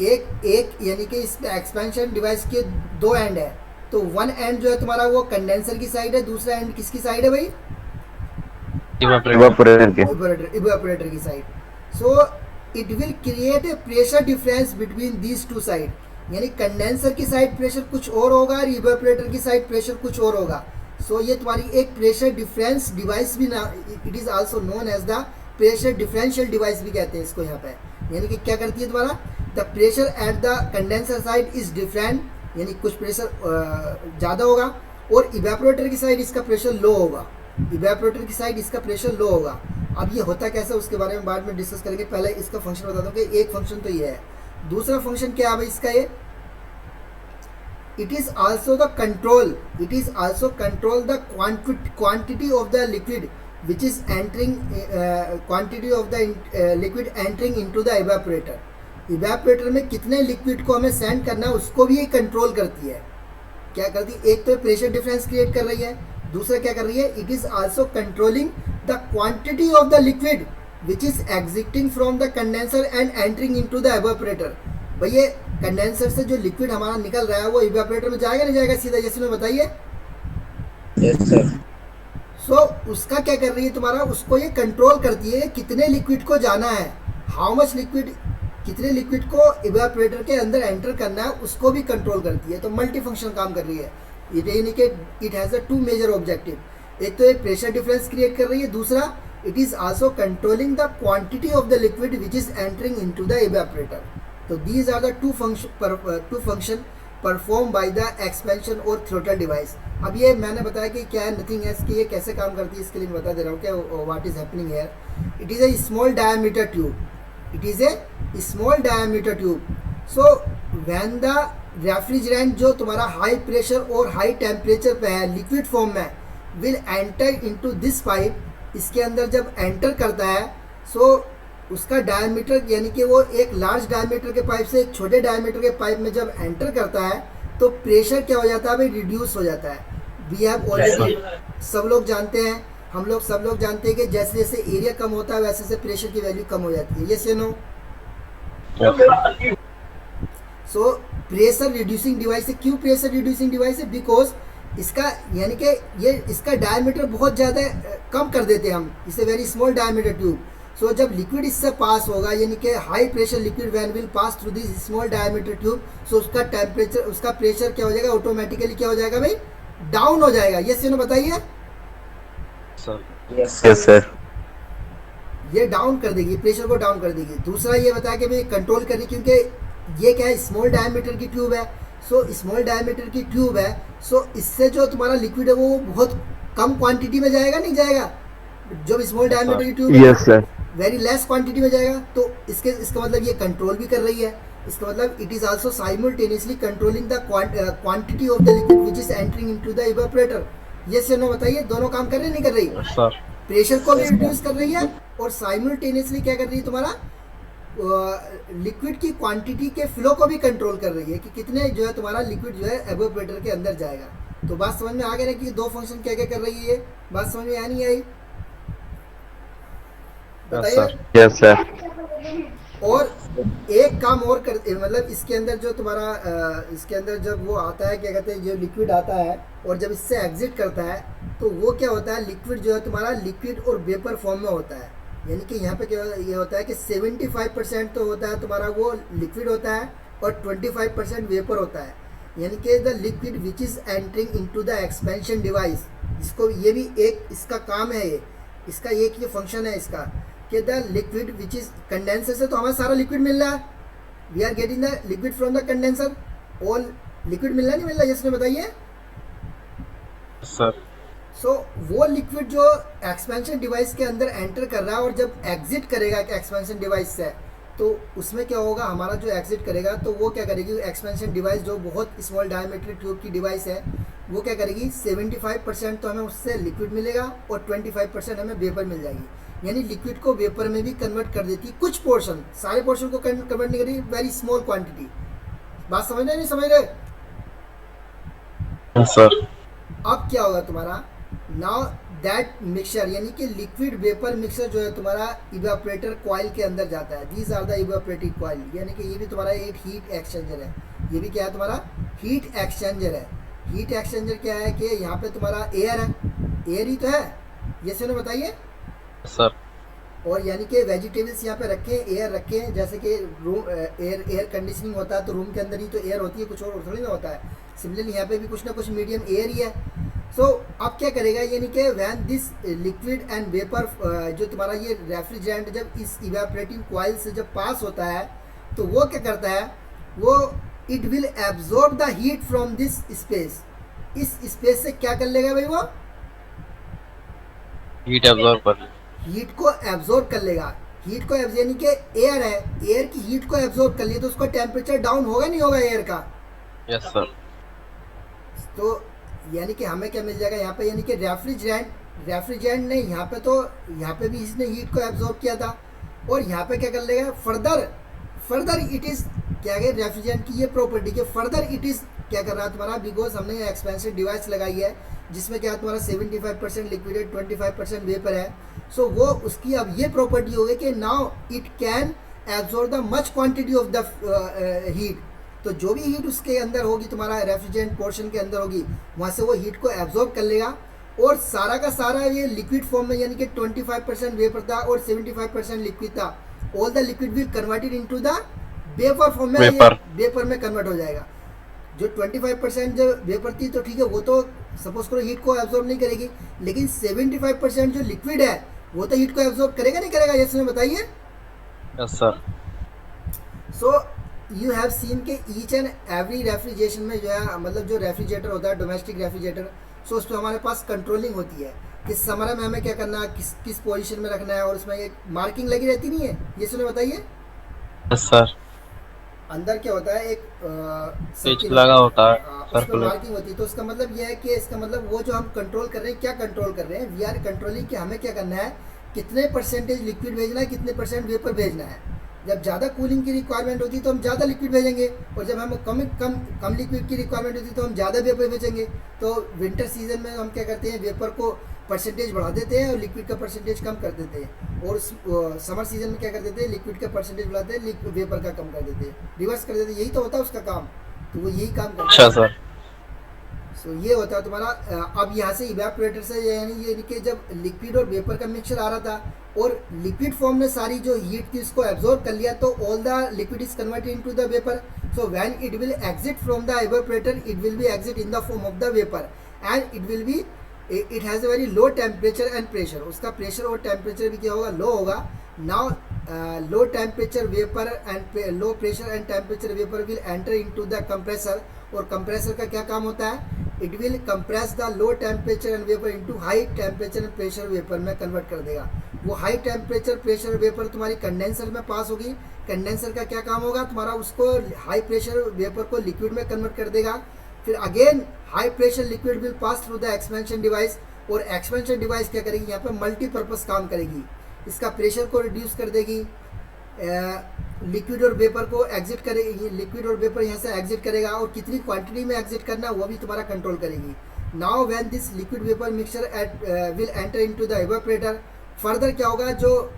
एक यानी कि इस एक्सपेंशन डिवाइस के दो एंड है, तो वन एंड जो है तुम्हारा वो कंडेंसर की साइड है, दूसरा एंड किसकी साइड है भाई? इवेपोरेटर की side. So it will create a pressure difference between these two side, यानी कंडेंसर की साइड प्रेशर कुछ और होगा और इवेपोरेटर की साइड प्रेशर कुछ और होगा। सो ये तुम्हारी एक प्रेशर डिफरेंस डिवाइस भी ना, it is also known as the pressure differential device भी कहते हैं इसको यहाँ पे। यानी कि क्या करती है तुम्हारा? The pressure at the condenser side is different, यानी कुछ प्रेशर ज़्यादा होगा और इवेपोरेटर की साइड इसका प्रेशर लो होगा। इवेपोरेटर की साइड इसका प्रेशर लो होगा। अब ये होता कैसे उसके बारे में बाद में डिस्कस करेंगे, पहले इसका फंक्शन बता दूं कि एक फंक्शन तो ये है। दूसरा फंक्शन क्या है भाई इसका? ये it is also the control the quantity of the liquid which is entering, quantity of the liquid entering into the evaporator. Evaporator में कितने लिक्विड को हमें सेंड करना है उसको भी ये कंट्रोल करती है। क्या करती है? एक तो प्रेशर डिफरेंस क्रिएट कर रही है, दूसरा क्या कर रही है? It is also controlling the quantity of the liquid which is exiting from the condenser and entering into the evaporator. भाई ये कंडेंसर से जो लिक्विड हमारा निकल रहा है वो इवेपोरेटर में जाएगा नहीं जाएगा सीधा, जैसे में बताइए। Yes sir. सो उसका क्या कर रही है तुम्हारा, उसको ये कंट्रोल करती है कितने लिक्विड को जाना है, हाउ मच लिक्विड, कितने लिक्विड को इवेपोरेटर के अंदर एंटर करना है, उसको भी कंट्रोल करती है। तो मल्टी फंक्शन काम कर रही है। It has a two major objective, एक तो एक प्रेशर डिफरेंस क्रिएट कर रही है, दूसरा it is also controlling the quantity of the liquid which is entering into the evaporator. तो these are the two function perform by the expansion और throttle device. अब ये मैंने बताया कि क्या है, नथिंग है, कि ये कैसे काम करती है इसके लिए मैं बता दे रहा हूँ क्या what is happening here. It is A small diameter tube, it is A small diameter tube. So when the refrigerant जो तुम्हारा हाई प्रेशर और हाई टेम्परेचर पे है लिक्विड फॉर्म में will enter into this pipe, इसके अंदर जब enter करता है सो उसका डायमीटर यानी कि वो एक लार्ज डायमीटर के पाइप से एक छोटे डायमीटर के पाइप में जब एंटर करता है तो प्रेशर क्या हो जाता है भाई, रिड्यूस हो जाता है। वी हैव ऑलरेडी, सब लोग जानते हैं, सब लोग जानते हैं कि जैसे जैसे एरिया कम होता है वैसे वैसे प्रेशर की वैल्यू कम हो जाती है। ये से नो। सो प्रेशर रिड्यूसिंग डिवाइस है। क्यों प्रेशर रिड्यूसिंग डिवाइस है? बिकॉज इसका यानी कि ये इसका डायमीटर बहुत ज़्यादा कम कर देते हैं हम, इसे very small diameter tube. So जब लिक्विड इससे पास होगा यानी कि high pressure liquid when will pass through this small diameter tube, so उसका टेम्परेचर, उसका प्रेशर क्या हो जाएगा, ऑटोमेटिकली क्या हो जाएगा भाई, डाउन हो जाएगा। ये से बताइए सर। Yes sir. ये डाउन कर देगी, प्रेशर को डाउन कर देगी। दूसरा ये बताया कि भाई कंट्रोल करनी, क्योंकि ये क्या है, स्मॉल डायमीटर की ट्यूब है। सो स्मॉल डायमीटर की ट्यूब है, सो इससे जो तुम्हारा लिक्विड है वो बहुत कम क्वांटिटी में जाएगा, नहीं जाएगा। जब स्मॉल डायमीटर की tube Yes sir. Very less quantity में जाएगा, तो इसका मतलब ये कंट्रोल भी कर रही है। इसका मतलब it is also simultaneously controlling the quantity of the liquid which is entering into the evaporator. ये से नो बताइए, दोनों काम कर रही है नहीं कर रही? सर। प्रेशर को भी रिड्यूस कर रही है और साइमल्टेनियसली क्या कर रही है, तुम्हारा लिक्विड की क्वांटिटी के फ्लो को भी कंट्रोल कर रही है कि कितने जो है तुम्हारा लिक्विड जो है इवेपोरेटर के अंदर जाएगा। तो बात समझ में आ गई ना कि दो फंक्शन क्या क्या कर रही है? बात समझ में आ नहीं आई? बताइए। Yes sir. और एक काम और कर, मतलब इसके अंदर जो तुम्हारा इसके अंदर जब वो आता है, क्या कहते हैं, जो लिक्विड आता है और जब इससे एग्जिट करता है तो वो क्या होता है, लिक्विड जो है तुम्हारा लिक्विड और वेपर फॉर्म में होता है। यानी कि यहाँ पे क्या ये होता है कि 75% तो होता है तुम्हारा वो लिक्विड होता है और 25% वेपर होता है। यानी कि the liquid which is entering into the expansion device, इसको ये भी एक इसका काम है, ये इसका एक ये फंक्शन है इसका कि the liquid which is condenser से तो हमें सारा लिक्विड मिल रहा है, we are getting the liquid from the condenser, all liquid मिल रहा नहीं मिल रहा, जिसने बताइए सर। सो वो लिक्विड जो एक्सपेंशन डिवाइस के अंदर एंटर कर रहा है और जब एग्जिट करेगा एक्सपेंशन डिवाइस से तो उसमें क्या होगा, हमारा जो एग्जिट करेगा तो वो क्या करेगी, एक्सपेंशन डिवाइस जो बहुत स्मॉल डायमीटर ट्यूब की डिवाइस है वो क्या करेगी, 75% तो हमें उससे लिक्विड मिलेगा और 25% हमें वेपर मिल जाएगी। यानी लिक्विड को वेपर में भी कन्वर्ट कर देती है, कुछ पोर्शन, सारे पोर्शन को कन्वर्ट नहीं करेगी, वेरी स्मॉल क्वांटिटी। बात समझ रहे नहीं समझ रहे? सर। अब क्या होगा तुम्हारा, नाउ दैट मिक्सचर यानी कि लिक्विड वेपर मिक्सचर जो है तुम्हारा इवेपोरेटर कॉइल के अंदर जाता है। These are the evaporating coil, यानी कि ये भी तुम्हारा एक हीट एक्सचेंजर है। ये भी क्या है तुम्हारा हीट एक्सचेंजर है। हीट एक्सचेंजर क्या है कि यहाँ पे तुम्हारा एयर है, एयर ही तो है, ये से बताइए सर। और यानी कि वेजिटेबल्स यहाँ पे रखे हैं, एयर रखे हैं, जैसे कि रूम एयर कंडीशनिंग होता है तो रूम के अंदर ही तो एयर होती है, कुछ और थोड़ी ना होता है। सिमिलरली यहाँ पे भी कुछ ना कुछ मीडियम एयर ही है। सो अब क्या करेगा, यानी कि when this liquid and vapour जो तुम्हारा ये रेफ्रिजरेंट जब इस इवेपोरेटिंग कॉइल से जब पास होता है तो वो क्या करता है, वो it will absorb the heat from this space. इस स्पेस से क्या कर लेगा भाई, वो हीट एब्जॉर्ब कर हीट को एब्जॉर्ब कर लेगा। हीट को यानी कि एयर है, एयर की हीट को एब्जॉर्ब कर लिया तो उसका टेम्परेचर डाउन होगा नहीं होगा एयर का? Yes sir. तो यानी कि हमें क्या मिल जाएगा यहाँ पे, यानी कि रेफ्रिजरेंट ने यहाँ पे तो यहाँ पे भी इसने हीट को एब्जॉर्ब किया था और यहाँ पे क्या कर लेगा, फर्दर इट इज क्या है रेफ्रिजरेंट की ये प्रॉपर्टी के फर्दर इट इज क्या कर रहा है तुम्हारा, बिकॉज हमने एक्सपेंसिव डिवाइस लगाई है जिसमें क्या है तुम्हारा 75% लिक्विड है, 25% वेपर है। सो वो उसकी अब ये प्रॉपर्टी हो गई कि now it can absorb the much quantity of the heat. तो जो भी हीट उसके अंदर होगी, तुम्हारा रेफ्रिजरेंट पोर्शन के अंदर होगी, वहाँ से वो हीट को एब्जॉर्ब कर लेगा और सारा का सारा ये लिक्विड फॉर्म में, यानी कि 25% वेपर था और 75% लिक्विड था, all the liquid will converted into the vapour form में, Vapor. वेपर में कन्वर्ट हो जाएगा। जो 25% जो वेपर थी तो ठीक है, वो तो सपोज करो हीट को एब्जॉर्ब नहीं करेगी, लेकिन 75% जो लिक्विड है वो तो हीट को एब्जॉर्ब करेगा नहीं करेगा, ये बताइए। Yes, sir. So you have seen के ईच एंड एवरी रेफ्रिजरेशन में जो है, मतलब जो रेफ्रिजरेटर होता है डोमेस्टिक रेफ्रिजरेटर, सो उस पर हमारे पास कंट्रोलिंग होती है, किस समय में हमें क्या करना है, किस पोजीशन में रखना है, और उसमें एक मार्किंग लगी रहती नहीं है, ये सुने बताइए। Yes, sir. अंदर क्या होता है, एक स्विच लगा होता है, उसमें सर्कुलर। मार्किंग होती है, तो इसका मतलब ये है कि इसका मतलब वो जो हम कंट्रोल कर रहे हैं, क्या कंट्रोल कर रहे हैं, वी आर कंट्रोलिंग कि हमें क्या करना है, कितने परसेंटेज लिक्विड भेजना है, कितने परसेंट वेपर भेजना है। जब ज़्यादा कूलिंग की रिक्वायरमेंट होती है तो हम ज़्यादा लिक्विड भेजेंगे, और जब हम कम लिक्विड की रिक्वायरमेंट होती है तो हम ज़्यादा वेपर भेजेंगे। तो विंटर सीजन में हम क्या करते हैं, वेपर को परसेंटेज बढ़ा देते हैं और लिक्विड का परसेंटेज कम कर देते हैं, और समर सीजन में क्या कर देते हैं, लिक्विड का परसेंटेज बढ़ाते हैं, वेपर का कम कर देते हैं, रिवर्स कर देते हैं, यही तो होता है उसका काम। तो वो यही काम करता अच्छा है। सर। सो ये होता है तुम्हारा। अब यहाँ से इवेपोरेटर से यानी ये कि जब लिक्विड और वेपर का मिक्सचर आ रहा था और लिक्विड फॉर्म में सारी जो हीट थी उसको एब्जॉर्ब कर लिया, तो all the liquid is converted into the vapour. So when it will exit from the evaporator, it will B exit in the form of the vapour, and it will B, it has a very low temperature and pressure. उसका pressure और temperature भी क्या होगा, लो होगा। Now low temperature vapour and low pressure and temperature vapour will enter into the compressor, और compressor का क्या काम होता है, it will compress the low temperature and vapour into high temperature and pressure vapour में कन्वर्ट कर देगा। वो हाई टेम्परेचर प्रेशर वेपर तुम्हारी कंडेंसर में पास होगी। कंडेंसर का क्या काम होगा, तुम्हारा उसको हाई प्रेशर वेपर को लिक्विड में कन्वर्ट कर देगा। फिर again high pressure liquid will pass through the expansion device, और एक्सपेंशन डिवाइस क्या करेगी, यहाँ पे मल्टीपर्पज़ काम करेगी। इसका प्रेशर को रिड्यूस कर देगी, लिक्विड और वेपर को एग्जिट करेगी, लिक्विड और वेपर यहाँ से एग्जिट करेगा, और कितनी क्वांटिटी में एग्जिट करना है वो भी तुम्हारा कंट्रोल करेगी। Now when this liquid vapour mixture will enter into the evaporator, further क्या होगा, जो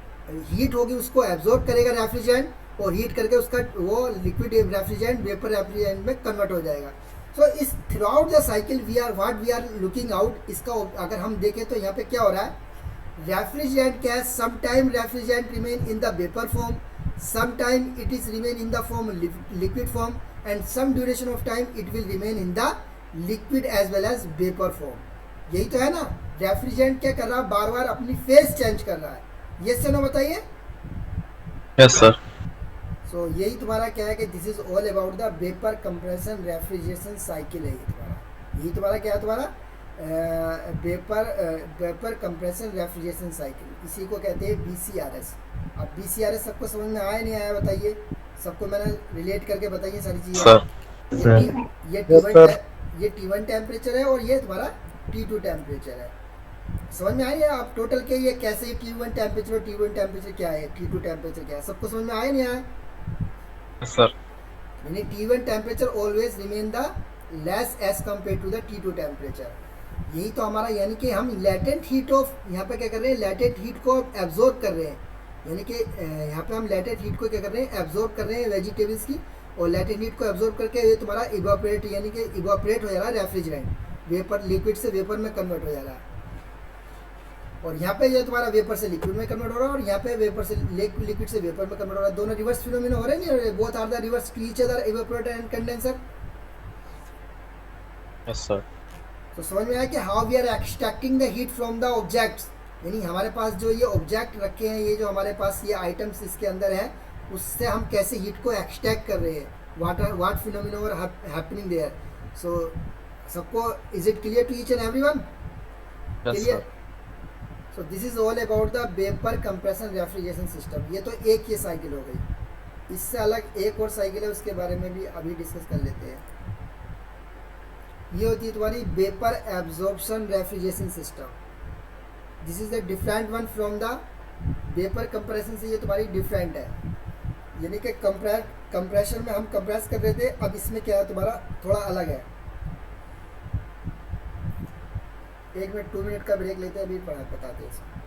हीट होगी उसको एब्जॉर्ब करेगा रेफ्रिजरेंट, और हीट करके उसका वो लिक्विड रेफ्रिजरेंट वेपर रेफ्रिजरेंट में कन्वर्ट हो जाएगा। सो इस throughout the cycle we are looking out. इसका अगर हम देखें तो यहाँ पे क्या हो रहा है, रेफ्रिजरेंट क्या है, sometime refrigerant remain in the vapour form, sometime it is remain in the form liquid form, and some duration of time it will remain in the liquid as well as vapor form। यही तो है ना, refrigerant क्या कर रहा है, बार बार अपनी face change कर रहा है। ये से ना बताइए। Yes sir. सो यही तुम्हारा क्या है कि this is all about the vapour compression refrigeration cycle है। यही तुम्हारा क्या है, तुम्हारा वेपर कंप्रेशन रेफ्रिजरेशन साइकिल, इसी को कहते हैं BCRS। अब BCRS सबको समझ में आया नहीं आया बताइए, सबको मैंने रिलेट करके बताइए सारी चीज़ें। ये T1 टेम्परेचर है और ये तुम्हारा T2 टेम्परेचर है। समझ में आया आप टोटल के ये कैसे T1 टेम्परेचर और T1 टेम्परेचर क्या है, T2 टेम्परेचर क्या है, सबको समझ में आया नहीं आया सर। यानी T1 temperature always remain the less as compare to the T2 temperature. यही तो हमारा, यानी कि हम लेटेंट हीट ऑफ यहाँ पे क्या कर रहे हैं, लेटेंट हीट को एब्जॉर्ब कर रहे हैं। यानी कि यहाँ पे हम लेटेंट हीट को क्या कर रहे हैं, एब्जॉर्ब कर रहे हैं वेजिटेबल्स की, और लेटेंट हीट को एब्जॉर्ब करके ये तुम्हारा इवापोरेट, यानी कि इवापोरेट हो जा रहा है रेफ्रिजरेंट, वेपर लिक्विड से वेपर में कन्वर्ट हो जा रहा है। और यहाँ पे ये तुम्हारा वेपर से लिक्विड में कन्वर्ट हो रहा है, और यहाँ पे वेपर से लिक्विड से वेपर में कन्वर्ट हो रहा है। दोनों रिवर्स फिनोमेना हो रहे हैं, नहीं both are the reverse to each other, evaporator and condenser. Yes sir. तो समझ में आया कि how we are extracting the heat from the objects, यानी हमारे पास जो ये ऑब्जेक्ट रखे हैं, ये जो हमारे पास ये आइटम्स इसके अंदर है, उससे हम कैसे हीट को एक्सट्रैक्ट कर रहे हैं, what phenomena are happening there. So सबको is it clear to each and everyone? Clear? So this is all about the vapour compression refrigeration system. ये तो एक ही साइकिल हो गई, इससे अलग एक और साइकिल है, उसके बारे में भी अभी डिस्कस कर लेते हैं। ये होती है तुम्हारी vapour absorption refrigeration system. This is the different one from the vapour compression से, ये तुम्हारी डिफरेंट है। यानी कि कंप्रेशन में हम कंप्रेस कर रहे थे, अब इसमें क्या है तुम्हारा थोड़ा अलग है। 1 मिनट 2 मिनट का ब्रेक लेते हैं, अभी बताते हैं इसको।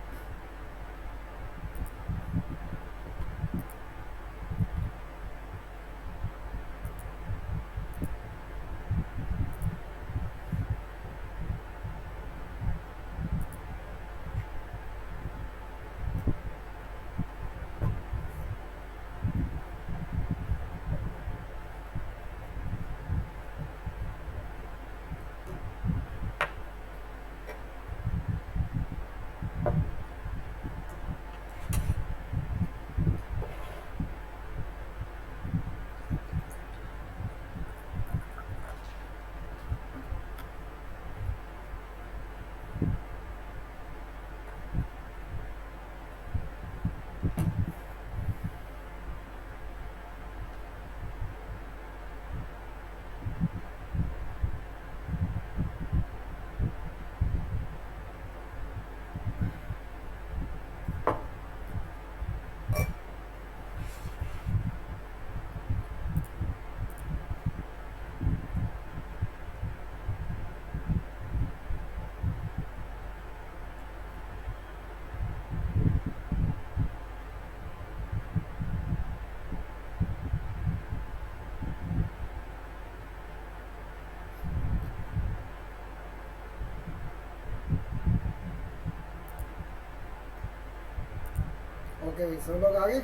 ओके भाई, सब लोग आ गए?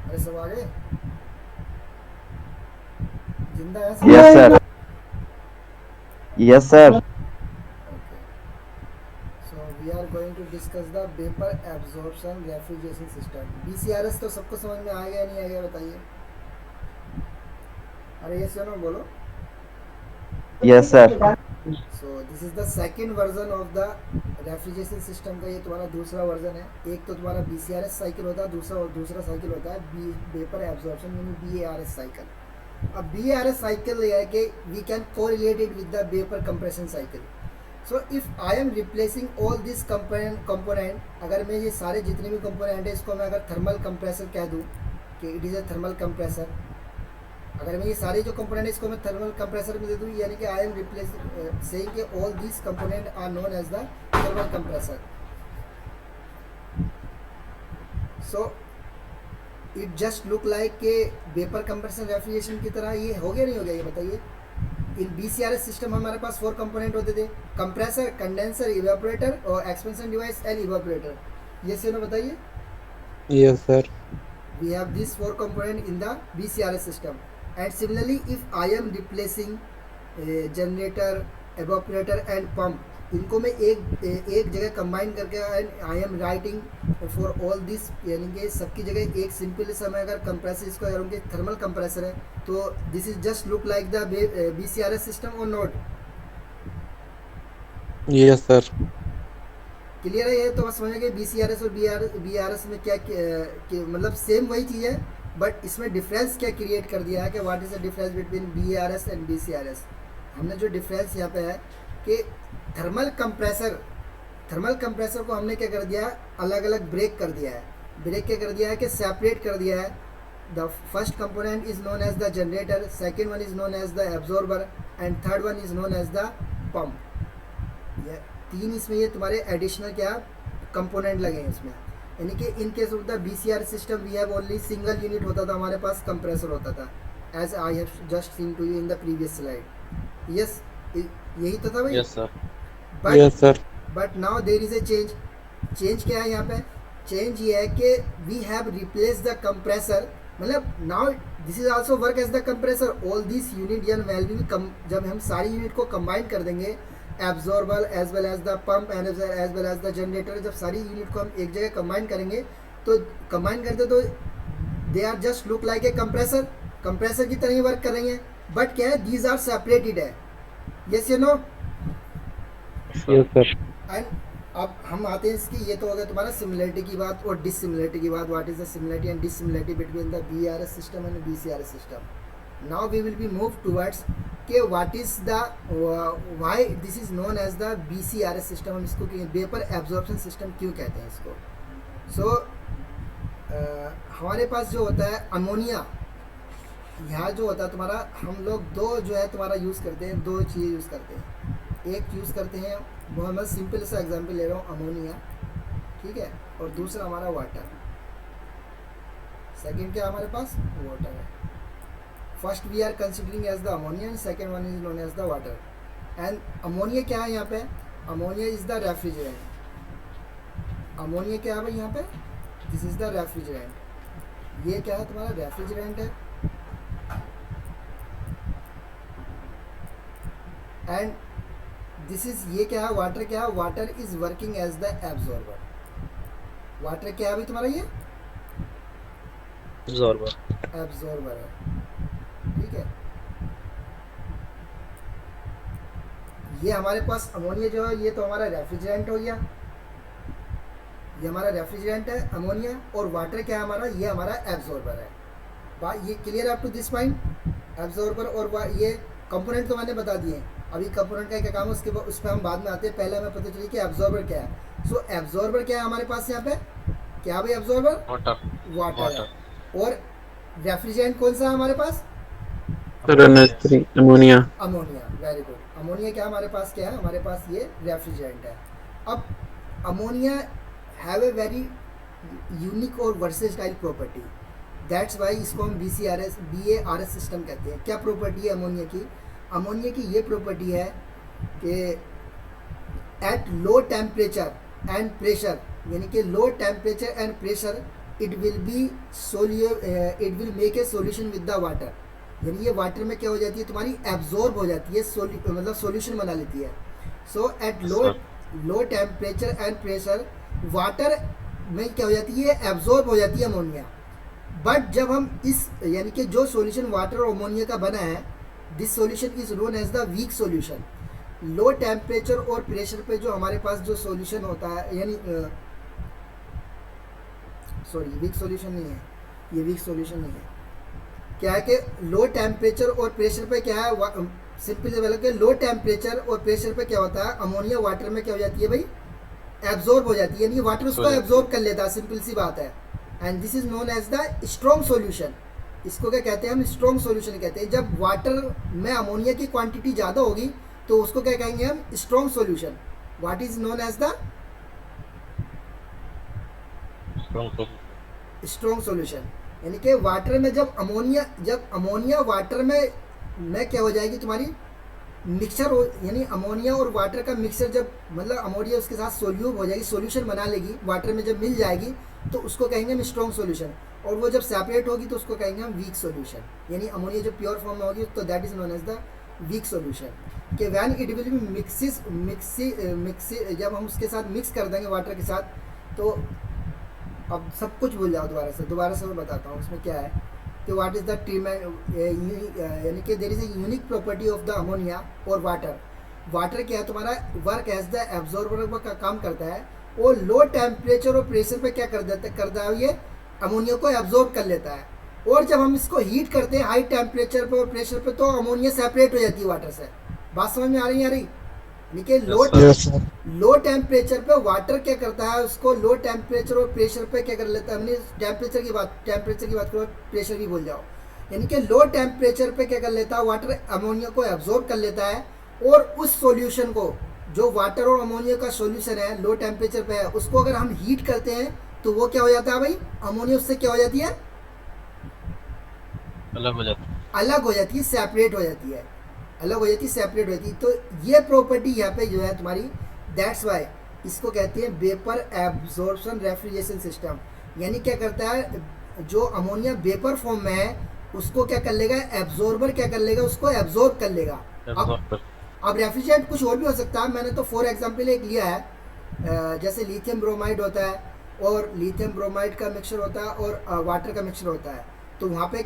अरे सब आ गए? जिंदा है सब? Yes, sir. Yes, sir. Okay. So we are going to discuss the vapor absorption refrigeration system. BCRS तो सबको समझ में आ गया नहीं आ गया बताइए? अरे ये सुनो बोलो. Yes, sir. So this is the second version of the refrigeration system का. ये तुम्हारा दूसरा वर्जन है. एक तो तुम्हारा BCRS साइकिल होता है, दूसरा साइकिल होता है वेपर एब्जॉर्प्शन यानी BARS साइकिल. अब BARS साइकिल ये है कि we can correlate it with the vapour compression cycle. So if I am replacing all this component, अगर मैं ये सारे जितने भी कंपोनेंट है इसको मैं अगर थर्मल कंप्रेसर कह दूँ कि it is A thermal compressor, अगर मैं ये सारे जो कंपोनेंट है इसको मैं थर्मल कंप्रेसर में दे दूँ, यानी कि आई एम रिप्लेसिंग सेइंग कि all this component are known as the thermal compressor. So it just look like के वेपर कंप्रेशन रेफ्रिजरेशन की तरह. ये हो गया नहीं हो गया ये बताइए? इन BCRS सिस्टम हमारे पास 4 कंपोनेंट होते थे: कंप्रेसर, कंडेंसर, इवेपोरेटर और एक्सपेंशन डिवाइस एंड इवेपोरेटर. ये से बताइए. Yes, sir. We have these 4 components in the BCRS system. And similarly, if I am replacing generator, evaporator and pump, इनको मैं एक जगह कंबाइन करके and I am writing for all this, यानी कि सबकी जगह एक सिंपल सा मैं अगर कंप्रेसर इसको करूँगी थर्मल कंप्रेसर है, तो this is just look like the BCRS system और नॉट? Yes, sir. क्लियर है? ये तो बस समझ गए BCRS और BRS में क्या मतलब सेम वही चीज़ है, बट इसमें डिफरेंस क्या क्रिएट कर दिया है कि what is the difference between BARS and BCRS. हमने जो डिफरेंस यहाँ पे है कि थर्मल कंप्रेसर को हमने क्या कर दिया, अलग अलग ब्रेक कर दिया है. ब्रेक क्या कर दिया है कि सेपरेट कर दिया है. The first component is known as the generator, second one is known as the absorber and third one is known as the pump. ये 3 इसमें ये तुम्हारे एडिशनल क्या कंपोनेंट लगे हैं इसमें. यानी कि in case of the BCR system we have only single unit होता था, हमारे पास कंप्रेसर होता था, as I have just seen to you in the previous slide. Yes, यही तो था भाई. Yes, sir. Yes, sir. But now there is a change क्या है यहाँ पे? चेंज ये है कि we have replace the compressor, मतलब now this is also work as the compressor. All this unit जब हम सारी यूनिट को कंबाइन कर देंगे, absorber as well as the pump and as well as the generator, जब सारी यूनिट को हम एक जगह कंबाइन करेंगे तो कंबाइन करते तो they are just look like a compressor की तरह ही वर्क कर रही हैं. बट क्या है, दीज आर सेपरेटेड है. यस या नो? Yes, sir. एंड अब हम आते हैं इसकी, ये तो हो गया तुम्हारा सिमिलरिटी की बात और डिसिमिलरिटी की बात. What is the similarity and dissimilarity between the BRS system and BCRS system. Now we will be move towards कि what is the why this is known as the BCRS system. हम इसको vapour absorption system क्यों कहते हैं इसको? सो हमारे पास जो होता है अमोनिया, यहाँ जो होता है तुम्हारा, हम लोग दो जो है तुम्हारा यूज़ करते हैं, 2 चीज़ें यूज़ करते हैं. एक यूज़ करते हैं, वो मैं सिंपल सा एग्जांपल ले रहा हूँ, अमोनिया, ठीक है, और दूसरा हमारा वाटर. सेकंड क्या हमारे पास? वाटर है. First we are considering as the ammonia and second one is known as the water. And ammonia क्या है यहाँ पे? Ammonia is the refrigerant. Ammonia क्या है भाई यहाँ पे? This is the refrigerant. ये क्या है तुम्हारा? रेफ्रिजरेंट है. एंड दिस इज, ये क्या है? वाटर क्या है? Water is working as the absorber. Water क्या है भाई तुम्हारा? ये Absorber. एब्जॉर्बर है, ठीक है. ये हमारे पास अमोनिया जो है, ये तो हमारा रेफ्रिजरेंट हो गया, ये हमारा रेफ्रिजरेंट है अमोनिया. और वाटर क्या है हमारा? ये हमारा एब्जॉर्बर है. ये clear up to this point? Absorber और ये कंपोनेंट तो मैंने बता दिए. अभी कंपोनेंट का क्या काम है उस पर हम बाद में आते हैं. पहले हमें पता चलिए कि एब्जॉर्बर क्या है. सो एब्जॉर्बर क्या है हमारे पास यहाँ पे? क्या भाई एब्जॉर्बर? वाटर है. और रेफ्रिजरेंट कौन सा है हमारे पास? Ammonia. Ammonia. Very good. Ammonia क्या हमारे पास? क्या है हमारे पास? ये रेफ्रिजरेंट है. अब ammonia have a very unique और वर्सेटाइल प्रॉपर्टी. दैट्स वाई इसको हम BARS सिस्टम कहते हैं. क्या प्रॉपर्टी है अमोनिया की? अमोनिया की ये प्रॉपर्टी है कि eight low temperature and pressure यानी कि low temperature and pressure it will make a solution with the water, यानी ये वाटर में क्या हो जाती है तुम्हारी एब्जॉर्ब हो जाती है, मतलब सॉल्यूशन बना लेती है। So at low temperature and pressure water में क्या हो जाती है, एब्जॉर्ब हो जाती है अमोनिया। बट जब हम इस यानी कि जो सॉल्यूशन वाटर और अमोनिया का बना है, this solution is known as the weak solution. Low temperature और प्रेशर पे जो हमारे पास जो सॉल्यूशन होता है, यानी सॉरी वीक सॉल्यूशन नहीं है, ये वीक सॉल्यूशन नहीं है। क्या है कि लो टेम्परेचर और प्रेशर पे क्या है, सिंपल से बोला कि लो टेम्परेचर और प्रेशर पे क्या होता है, अमोनिया वाटर में क्या हो जाती है भाई, एब्जॉर्ब हो जाती है, यानी वाटर उसको एब्जॉर्ब कर लेता है, सिंपल सी बात है। And this is known as the strong solution. इसको क्या कहते हैं हम, स्ट्रॉन्ग सॉल्यूशन कहते हैं। जब वाटर में अमोनिया की क्वांटिटी ज़्यादा होगी तो उसको क्या कहेंगे हम, strong solution. What is known as the strong solution, यानी कि वाटर में जब अमोनिया वाटर में क्या हो जाएगी तुम्हारी मिक्सचर हो, यानी अमोनिया और वाटर का मिक्सचर, जब मतलब अमोनिया उसके साथ सोल्यूब हो जाएगी, सॉल्यूशन बना लेगी वाटर में, जब मिल जाएगी तो उसको कहेंगे हम स्ट्रॉन्ग सॉल्यूशन। और वो जब सेपरेट होगी तो उसको कहेंगे हम वीक सॉल्यूशन। यानी अमोनिया जब प्योर फॉर्म में होगी तो that is known as the weak solution. कि when it will be mixed जब हम उसके साथ मिक्स कर देंगे वाटर के साथ, तो अब सब कुछ भूल जाओ, दोबारा से मैं बताता हूँ उसमें क्या है कि व्हाट इज द ट्रीटमेंट, यानी कि there is a unique property of the ammonia और वाटर क्या है तुम्हारा, वर्क एज द एब्जॉर्बर का काम करता है, और लो टेम्परेचर और प्रेशर पे क्या करता है ये अमोनिया को एब्जॉर्ब कर लेता है। और जब हम इसको हीट करते हैं हाई टेम्परेचर पे और प्रेशर पे, तो अमोनिया सेपरेट हो जाती है वाटर से। बात समझ में आ रही है? यानी लो टेम्परेचर पे वाटर क्या करता है, उसको लो टेम्परेचर और प्रेशर पे क्या कर लेता है, टेम्परेचर की बात करो, प्रेशर भी भूल जाओ। यानी कि लो टेम्परेचर पे क्या कर लेता है, वाटर अमोनिया को एब्जॉर्ब कर लेता है, और उस सॉल्यूशन को, जो वाटर और अमोनिया का सॉल्यूशन है लो टेम्परेचर पे है, उसको अगर हम हीट करते हैं तो वो क्या हो जाता है भाई, अमोनिया उससे क्या हो जाती है, अलग हो जाती है, सेपरेट हो जाती है, सेपरेट हो जाती है। तो ये प्रॉपर्टी यहाँ पे जो है तुम्हारी, दैट्स वाई इसको कहते हैं वेपर एब्जॉर्प्शन रेफ्रिजरेशन सिस्टम। यानी क्या करता है, जो अमोनिया वेपर फॉर्म में है उसको क्या कर लेगा, एब्जॉर्बर क्या कर लेगा, उसको एब्जॉर्ब कर लेगा। अब रेफ्रिजरेंट कुछ और भी हो सकता है, मैंने तो फॉर एग्जांपल एक लिया है, जैसे लिथियम ब्रोमाइड होता है, और लिथियम ब्रोमाइड का मिक्सचर होता है, और वाटर का मिक्सचर होता है। तो वहाँ पे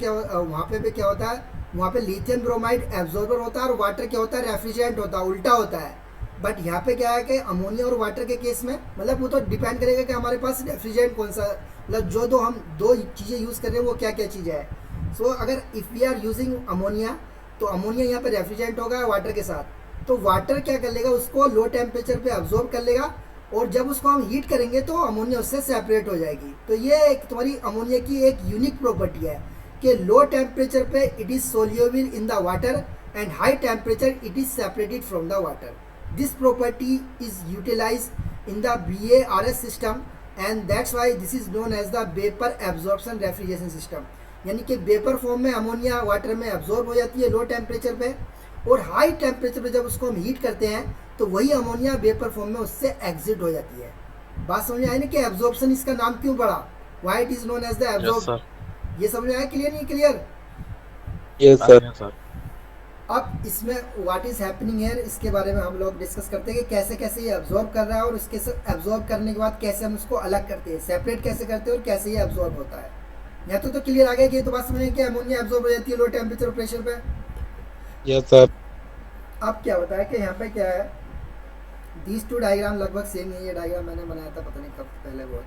भी क्या होता है, वहाँ पे लिथियम ब्रोमाइड एब्जॉर्बर होता है और वाटर क्या होता है, रेफ्रिजरेंट होता है, उल्टा होता है। बट यहाँ पे क्या है कि अमोनिया और वाटर के केस में, मतलब वो तो डिपेंड करेगा कि हमारे पास रेफ्रिजरेंट कौन सा, मतलब जो हम दो चीज़ें यूज़ कर रहे हैं वो क्या क्या चीज़ें है। सो अगर if we are using ammonia, तो अमोनिया यहाँ पे रेफ्रिजरेंट होगा वाटर के साथ, तो वाटर क्या कर लेगा, उसको लो टेम्परेचर पे अब्जॉर्ब कर लेगा, और जब उसको हम हीट करेंगे तो अमोनिया उससे सेपरेट हो जाएगी। तो ये एक तुम्हारी अमोनिया की एक यूनिक प्रॉपर्टी है कि लो टेम्परेचर पे it is soluble in the water, and high temperature it is separated from the water. This property is utilized in the BARS system, and that's why this is known as the vapour absorption refrigeration system. यानी कि vapour form में ammonia water में absorb हो जाती है लो temperature पे, और high temperature पे जब उसको हम हीट करते हैं तो वही अमोनिया वेपर फॉर्म में उससे एग्जिट हो जाती है। बात समझ में आई ना कि एब्जॉर्प्शन इसका नाम क्यों पड़ा, why it is known as the absorb. ये समझ में आया, क्लियर नहीं क्लियर? Yes sir. अब इसमें व्हाट इज हैपनिंग हियर, इसके बारे में हम लोग डिस्कस करते हैं कि कैसे कैसे ये एब्जॉर्ब कर रहा है, और इसके एब्जॉर्ब करने के बाद कैसे हम उसको अलग करते हैं, सेपरेट कैसे करते हैं, और कैसे ये एब्जॉर्ब होता है। यहाँ तो क्लियर आ गया कि ये तो बात समझ कि अमोनिया एब्जॉर्ब हो जाती है लो टेम्परेचर और प्रेशर पे। Yes sir. अब क्या होता है कि यहाँ पे क्या है, दीज टू डायग्राम लगभग सेम है, ये डायग्राम मैंने बनाया था पता नहीं कब पहले वो।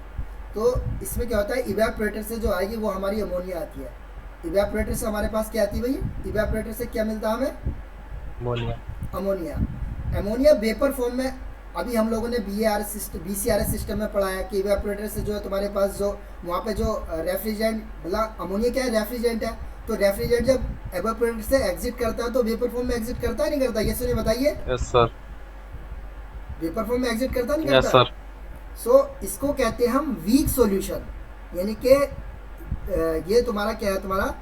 तो इसमें क्या होता है, इवेपोरेटर से जो आएगी वो हमारी अमोनिया आती है। इवेपोरेटर से हमारे पास क्या आती है भाई, इवेपोरेटर से क्या मिलता है हमें, अमोनिया वेपर फॉर्म में। अभी हम लोगों ने BCRS सिस्टम में पढ़ा है कि इवेपोरेटर से जो है तुम्हारे पास जो वहाँ पे जो रेफ्रिजरेंट, मतलब अमोनिया क्या है, रेफ्रिजरेंट है, तो रेफ्रिजरेंट जब इवेपोरेटर से एग्जिट करता है तो वेपर फॉर्म में एग्जिट करता है नहीं करता, ये सुनिए बताइए। Yes sir. वेपर फॉर्म में एग्जिट करता नहीं यस करता। सर। सो इसको कहते हैं हम वीक सॉल्यूशन, यानी कि ये तुम्हारा क्या है, तुम्हारा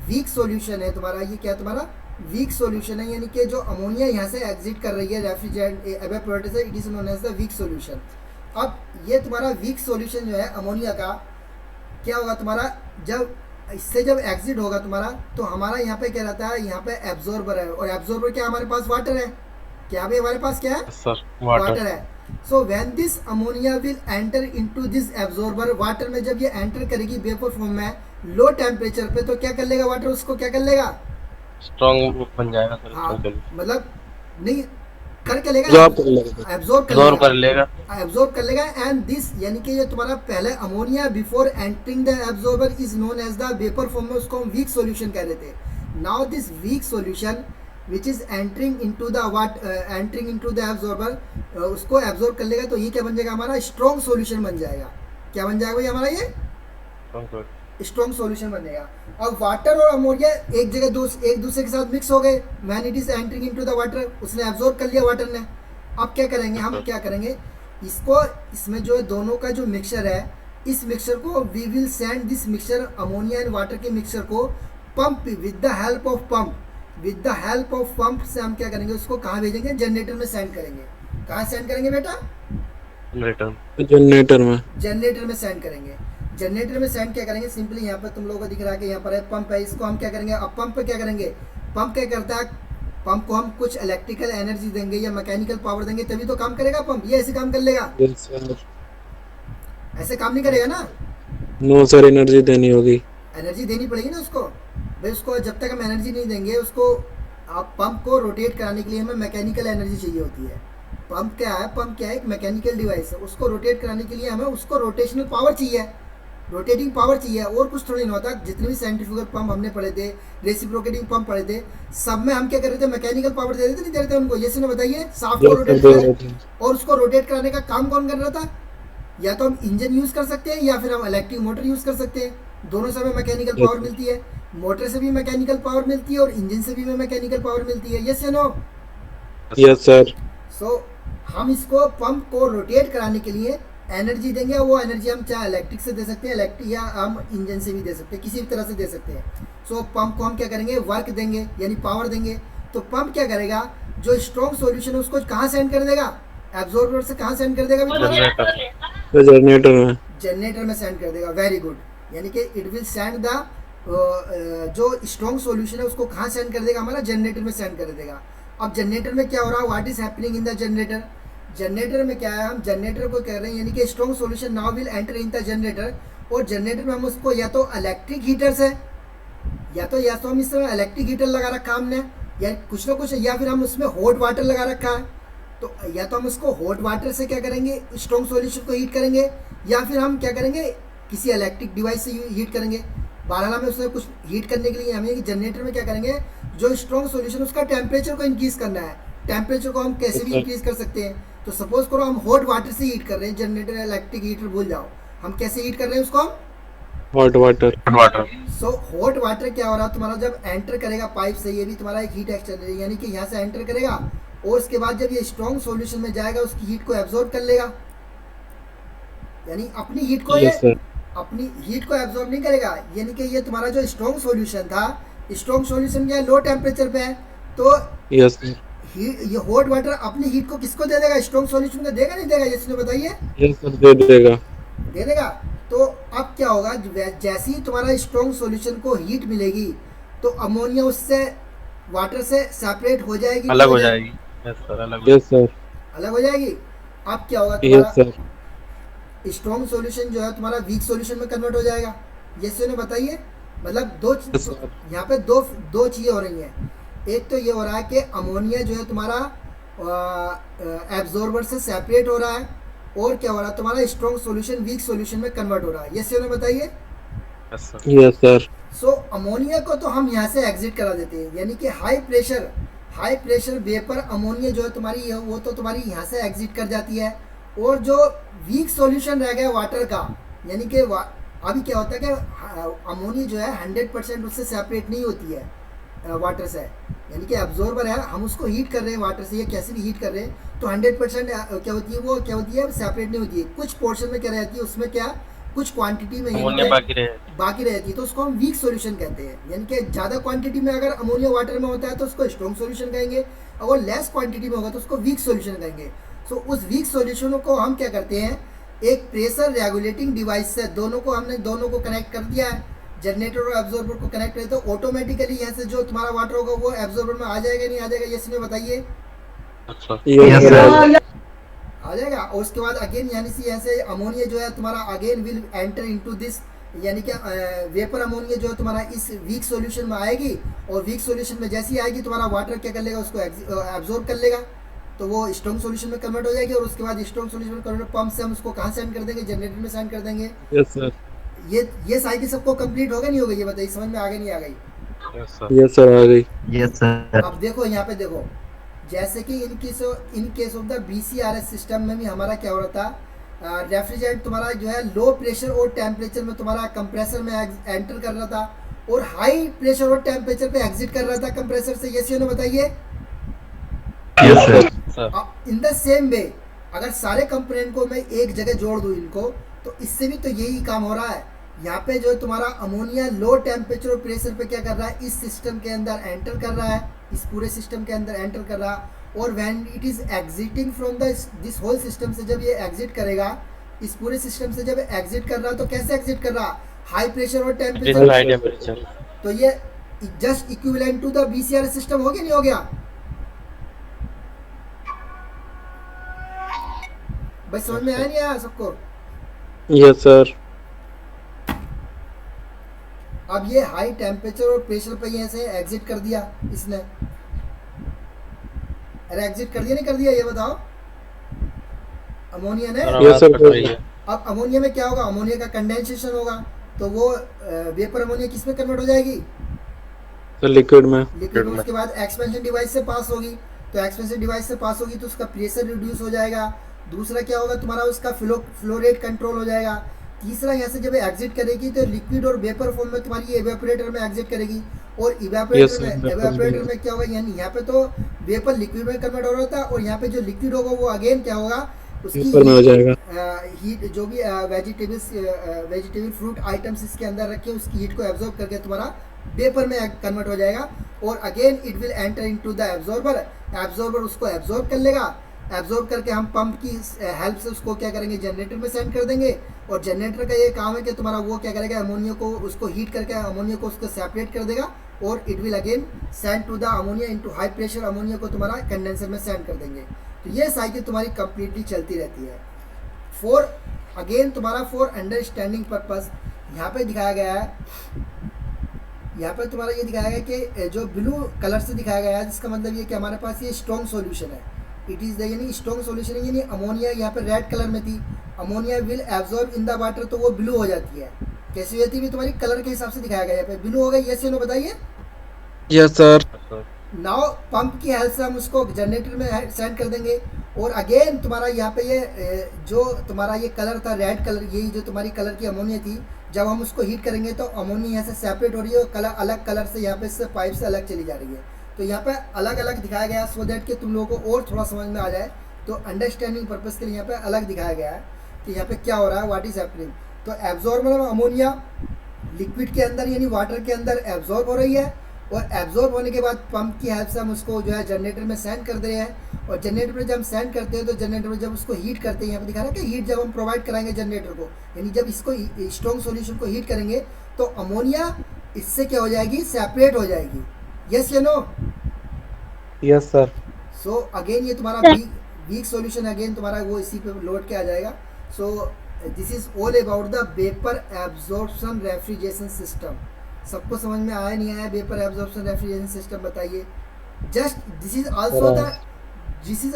वीक सॉल्यूशन है, तुम्हारा ये क्या है, तुम्हारा वीक सॉल्यूशन है। यानी कि जो अमोनिया यहाँ से एग्जिट कर रही है रेफ्रिजरेंट इवेपोरेटर से, it is known as the weak solution. अब ये तुम्हारा वीक सॉल्यूशन जो है अमोनिया का, क्या होगा तुम्हारा, जब इससे जब एग्जिट होगा तुम्हारा, तो हमारा यहाँ पे क्या रहता है, यहाँ पे एब्जॉर्बर है, और एब्जॉर्बर क्या हमारे पास वाटर है, क्या भाई हमारे पास क्या है, यस सर, वाटर वाटर। है। So when this ammonia will enter into this absorber, water में जब ये एंटर करेगी वेपर फॉर्म में लो टेम्परेचर पे, तो क्या कर लेगा वाटर, उसको क्या कर लेगा, स्ट्रॉन्ग बन जाएगा सर, हाँ स्ट्रॉन्ग सॉल्यूशन। मतलब नहीं कर के लेगा, जॉब कर लेगा। एब्जॉर्ब कर एब्जॉर्ब लेगा, कर लेगा। एब्जॉर्ब कर लेगा। एंड दिस यानी कि ये तुम्हारा पहले ammonia before entering the absorber is known as the vapour form में, उसको हम वीक सॉल्यूशन कह रहे थे। Now this weak solution which is entering into the absorber, उसको एब्जॉर्ब कर लेगा, तो ये क्या बन जाएगा हमारा, स्ट्रॉन्ग सॉल्यूशन बन जाएगा। क्या बन जाएगा भाई हमारा, ये स्ट्रॉन्ग सॉल्यूशन। स्ट्रॉन्ग सॉल्यूशन बनेगा। अब वाटर और अमोनिया एक जगह एक दूसरे के साथ मिक्स हो गए, when it is entering into the water, उसने एब्जॉर्ब कर लिया वाटर ने। अब क्या करेंगे हम, क्या करेंगे इसको, इसमें जो दोनों का जो मिक्सचर है, इस मिक्सचर को we will send this mixture ammonia and water के मिक्सचर को pump with the help of pump, with the help of pump से हम क्या करेंगे, उसको कहाँ भेजेंगे, जनरेटर में सेंड करेंगे। कहाँ सेंड करेंगे बेटा, जनरेटर में। जनरेटर में सेंड करेंगे। जनरेटर में सेंड क्या करेंगे, सिंपली यहाँ पर तुम लोगों को दिख रहा है कि यहाँ पर है पंप है, इसको हम क्या करेंगे, अब पंप पे क्या करेंगे, पंप क्या करता है, पंप को हम कुछ इलेक्ट्रिकल एनर्जी देंगे या मैकेनिकल पावर देंगे, तभी तो काम करेगा पंप, ये ऐसे काम कर लेगा, यस सर। ऐसे काम नहीं करेगा ना, नो सर, एनर्जी देनी होगी। एनर्जी देनी पड़ेगी ना उसको भाई, उसको जब तक हम एनर्जी नहीं देंगे उसको, आप पंप को रोटेट कराने के लिए हमें मैकेनिकल एनर्जी चाहिए होती है। पंप क्या है, पंप क्या है, एक मैकेनिकल डिवाइस है, उसको रोटेट कराने के लिए हमें उसको रोटेशनल पावर चाहिए, रोटेटिंग पावर चाहिए, और कुछ थोड़ी नहीं होता। जितने भी सेंट्रीफ्यूगल पंप हमने पढ़े थे, रेसिप्रोकेटिंग पंप पढ़े थे, सब में हम क्या कर रहे थे, मैकेनिकल पावर दे देते, नहीं दे रहे थे उनको, ये सुनो बताइए, साफ को रोटेट कराने, और उसको रोटेट कराने का काम कौन कर रहा था, या तो हम इंजन यूज कर सकते हैं या फिर हम इलेक्ट्रिक मोटर यूज कर सकते हैं, दोनों से हमें मैकेनिकल पावर मिलती है, मोटर से भी मैकेनिकल पावर मिलती है और इंजन से भी हमें मैकेनिकल पावर मिलती है, यस या नो। Yes sir. सो हम इसको पंप को रोटेट कराने के लिए एनर्जी देंगे, वो एनर्जी हम चाहे इलेक्ट्रिक से दे सकते हैं, इलेक्ट्रिक या हम इंजन से भी दे सकते हैं, किसी भी तरह से दे सकते हैं। सो पंप को हम क्या करेंगे, वर्क देंगे यानी पावर देंगे, तो पंप क्या करेगा, जो स्ट्रॉन्ग सॉल्यूशन है उसको कहाँ सेंड कर देगा, एब्जॉर्बर से कहाँ सेंड कर देगा, जनरेटर में। जनरेटर में सेंड कर देगा, वेरी गुड। यानी कि इट विल सेंड द जो स्ट्रॉन्ग सॉल्यूशन है उसको कहाँ सेंड कर देगा, हमारा जनरेटर में सेंड कर देगा। अब जनरेटर में क्या हो रहा है, what is happening in the generator, generator में क्या है, हम जनरेटर को कह रहे हैं, यानी कि strong solution now will enter in the generator, और जनरेटर में हम उसको या तो इलेक्ट्रिक हीटर से, या तो हम इसमें इलेक्ट्रिक हीटर लगा रखा हमने, या कुछ ना कुछ, या फिर हम उसमें हॉट वाटर लगा रखा है, तो या तो हम उसको हॉट वाटर से क्या करेंगे, स्ट्रॉन्ग सॉल्यूशन को हीट करेंगे, या फिर हम क्या करेंगे, किसी इलेक्ट्रिक डिवाइस से हीट करेंगे। बहरहाल हमें उसमें कुछ हीट करने के लिए हमें जनरेटर में क्या करेंगे, जो स्ट्रॉन्ग सॉल्यूशन उसका टेम्परेचर को इंक्रीज करना है, टेम्परेचर को हम कैसे भी इंक्रीज कर सकते हैं। तो सपोज करो हम हॉट वाटर से हीट कर रहे हैं, जनरेटर इलेक्ट्रिक हीटर भूल जाओ, हम कैसे हीट कर रहे हैं उसको, हम hot water. So hot water क्या हो रहा है तुम्हारा, जब एंटर करेगा पाइप से, ये भी तुम्हारा एक हीट एक्सचेंजर है, यानी कि यहाँ से एंटर करेगा और उसके बाद जब ये स्ट्रॉन्ग सॉल्यूशन में जाएगा उसकी हीट को एब्जॉर्ब कर लेगा, यानी अपनी हीट को ये अपनी हीट को एब्जॉर्ब नहीं करेगा, यानी कि ये तुम्हारा जो स्ट्रॉन्ग सॉल्यूशन था, स्ट्रॉन्ग सॉल्यूशन क्या है, लो टेम्परेचर पे है, तो यस सर। ये हॉट वाटर अपनी हीट को किसको दे देगा, स्ट्रॉन्ग सॉल्यूशन को देगा नहीं देगा, जिसने बताइए, यस सर, दे देगा। दे देगा। तो अब क्या होगा, जैसे ही तुम्हारा स्ट्रॉन्ग सॉल्यूशन को हीट मिलेगी तो अमोनिया उससे वाटर से सेपरेट हो जाएगी, अलग हो जाएगी। यस सर, अलग। Yes sir. अलग हो जाएगी। अब क्या होगा, यस सर। स्ट्रॉन्ग सॉल्यूशन जो है तुम्हारा वीक सॉल्यूशन में कन्वर्ट हो जाएगा, ये सुनो बताइए। मतलब यहाँ पे दो चीज़ें हो रही हैं, एक तो ये हो रहा है कि अमोनिया जो है तुम्हारा एब्जॉर्बर से सेपरेट हो रहा है, और क्या हो रहा है, तुम्हारा स्ट्रॉन्ग सॉल्यूशन वीक सॉल्यूशन में कन्वर्ट हो रहा है, ये सुनो बताइए। Yes sir. सो अमोनिया को तो हम यहाँ से एग्जिट करा देते हैं, यानी कि हाई प्रेशर वेपर अमोनिया जो है तुम्हारी है वो तो तुम्हारी यहाँ से एग्जिट कर जाती है, और जो वीक सॉल्यूशन रह गया वाटर का, यानी कि अभी क्या होता है कि अमोनिया जो है 100% उससे सेपरेट नहीं होती है वाटर से, यानी कि एब्जॉर्बर है, हम उसको हीट कर रहे हैं वाटर से या कैसे भी हीट कर रहे हैं, तो 100% क्या होती है, वो क्या होती है, सेपरेट नहीं होती है, कुछ पोर्शन में क्या रहती है, उसमें क्या कुछ क्वांटिटी में बाकी रहती है, तो उसको हम वीक सॉल्यूशन कहते हैं। यानी कि ज़्यादा क्वांटिटी में अगर अमोनिया वाटर में होता है तो उसको स्ट्रॉन्ग सॉल्यूशन कहेंगे, अगर लेस क्वांटिटी में होगा तो उसको वीक सॉल्यूशन कहेंगे। सो उस वीक सॉल्यूशनों को हम क्या करते हैं, एक प्रेशर रेगुलेटिंग डिवाइस से दोनों को कनेक्ट कर दिया है, जनरेटर और एब्जॉर्बर को कनेक्ट करें, तो ऑटोमेटिकली यहाँ से जो तुम्हारा वाटर होगा वो एब्जॉर्बर में आ जाएगा नहीं आ जाएगा, ये इसमें बताइए। अच्छा Yes, sir. आ जाएगा। और उसके बाद अगेन यानी से यहाँ से अमोनिया जो है तुम्हारा again will enter into this, यानी कि वेपर अमोनिया जो है तुम्हारा इस वीक सॉल्यूशन में आएगी, और वीक सॉल्यूशन में जैसी आएगी तुम्हारा वाटर क्या कर लेगा, उसको एब्जॉर्ब कर लेगा, तो वो स्ट्रॉन्ग सॉल्यूशन में कन्वर्ट हो जाएगी। और उसके बाद स्ट्रॉन्ग सॉल्यूशन में कन्वर्ट पंप से हम उसको कहाँ सेंड कर देंगे, जनरेटर में सेंड कर देंगे। Yes, sir. ये साइकिल सबको कंप्लीट होगा नहीं होगा, ये बताइए, समझ में आ गई नहीं आ गई। Yes sir Yes, sir. आ गई. Yes, sir. अब देखो यहाँ पे देखो, जैसे कि in case of the BCRS system में भी हमारा क्या हो रहा था, रेफ्रिजरेंट तुम्हारा जो है लो प्रेशर और टेम्परेचर में तुम्हारा कंप्रेसर में एंटर कर रहा था, और हाई प्रेशर और टेम्परेचर पे एग्जिट कर रहा था कंप्रेसर से, ये सीनो बताइए। Yes, sir. Sir in the same way अगर सारे कंपोनेंट को मैं एक जगह जोड़ दूं इनको, तो इससे भी तो यही काम हो रहा है। यहाँ पे जो तुम्हारा अमोनिया लो टेम्परेचर और प्रेशर पे क्या कर रहा है, इस सिस्टम के अंदर एंटर कर रहा है, इस पूरे सिस्टम के अंदर एंटर कर रहा है, और when it is exiting from this whole system से जब ये एग्जिट करेगा, इस पूरे सिस्टम से जब एग्जिट कर रहा है, तो कैसे एग्जिट कर रहा, हाई प्रेशर और हाई टेम्परेचर, टेम्परेचर तो ये just equivalent to the BCRS system हो गया नहीं हो गया। बस समझ में आया नहीं आया सबको। Yes, sir. अब ये हाई टेम्परेचर और प्रेशर पे यहाँ से एग्जिट कर दिया इसने, अरे एग्जिट कर दिया नहीं कर दिया, ये बताओ अमोनिया ने। Yes, sir. कट रही है। अब अमोनिया में क्या होगा, अमोनिया का कंडेंसेशन होगा, तो वो वेपर अमोनिया किस में कन्वर्ट हो जाएगी, Sir, liquid में. लिक्विड में। उसके बाद एक्सपेंशन डिवाइस से पास होगी, तो एक्सपेंशन डिवाइस से पास होगी तो उसका प्रेशर रिड्यूस हो जाएगा। दूसरा क्या होगा तुम्हारा, उसका फ्लो रेट कंट्रोल हो जाएगा। तीसरा यहाँ से जब एग्जिट करेगी तो लिक्विड और वेपर फॉर्म में तुम्हारी इवेपोरेटर में एग्जिट करेगी, और Yes, इवेपोरेटर sir, में evaporator में क्या होगा, यानी यहाँ पे तो वेपर लिक्विड में कन्वर्ट हो रहा था, और यहाँ पे जो लिक्विड होगा वो अगेन क्या होगा, उसकी Vapor में हो जाएगा. हीट जो भी वेजिटेबल फ्रूट आइटम्स इसके अंदर रखे उसकी हीट को एब्जॉर्ब करके तुम्हारा वेपर में कन्वर्ट हो जाएगा, और again it will enter into the absorber उसको एब्जॉर्ब कर लेगा। एब्जॉर्ब करके हम पंप की हेल्प से उसको क्या करेंगे, जनरेटर में सेंड कर देंगे, और जनरेटर का ये काम है कि तुम्हारा वो क्या करेगा, अमोनिया को उसको हीट करके अमोनिया को उसको सेपरेट कर देगा, और it will again send to the ammonia into high pressure ammonia को तुम्हारा कंडेंसर में सेंड कर देंगे। तो ये साइकिल तुम्हारी कंप्लीटली चलती रहती है। फॉर अंडरस्टैंडिंग पर्पस यहाँ पे दिखाया गया है, यहाँ पे तुम्हारा ये दिखाया गया कि जो ब्लू कलर से दिखाया गया है, जिसका मतलब ये कि हमारे पास ये स्ट्रॉन्ग सॉल्यूशन है, इट इज़ द यानी स्ट्रॉन्ग सॉल्यूशन है, यानी अमोनिया यहाँ पे रेड कलर में थी, ammonia will absorb in the water, तो वो ब्लू हो जाती है। कैसी हो जाती है, तुम्हारी कलर के हिसाब से दिखाया गया है, यहाँ पे ब्लू हो गई, ये से बताइए। Yes, sir. नाउ पंप की हेल्प से हम उसको जनरेटर में सेंड कर देंगे, और अगेन तुम्हारा यहाँ पे ये जो तुम्हारा ये कलर था रेड कलर, यही जो तुम्हारी कलर की अमोनिया थी, जब हम उसको हीट करेंगे तो अमोनिया यहाँ से सेपरेट हो रही है, और कलर अलग कलर से यहाँ पे इससे पाइप से अलग चली जा रही है। तो यहाँ पे अलग अलग दिखाया गया सो दैट कि तुम लोगों को और थोड़ा समझ में आ जाए, तो अंडरस्टैंडिंग पर्पस के लिए यहाँ पे अलग दिखाया गया है कि यहाँ पे क्या हो रहा है, व्हाट इज हैपनिंग। तो एब्जॉर्बर अमोनिया लिक्विड के अंदर यानी वाटर के अंदर एब्जॉर्ब हो रही है, और एब्जॉर्ब होने के बाद पंप की हेल्प से हम उसको जो है जनरेटर में सेंड कर दे रहे हैं, और जनरेटर में जब हम सेंड करते हैं तो जनरेटर में जब उसको हीट करते हैं, यहाँ पे दिखा रहा है कि हीट जब हम प्रोवाइड कराएंगे जनरेटर को, यानी जब इसको स्ट्रॉन्ग सॉल्यूशन को हीट करेंगे तो अमोनिया इससे क्या हो जाएगी, सेपरेट हो जाएगी। यस या no? Yes, sir. So again ये तुम्हारा वीक सॉल्यूशन अगेन तुम्हारा वो इसी पे लोड के आ जाएगा। So this is all about the vapour absorption refrigeration system. सबको समझ में आया नहीं आया वेपर एब्जॉर्प्शन रेफ्रिजरेशन सिस्टम, बताइए। Just this is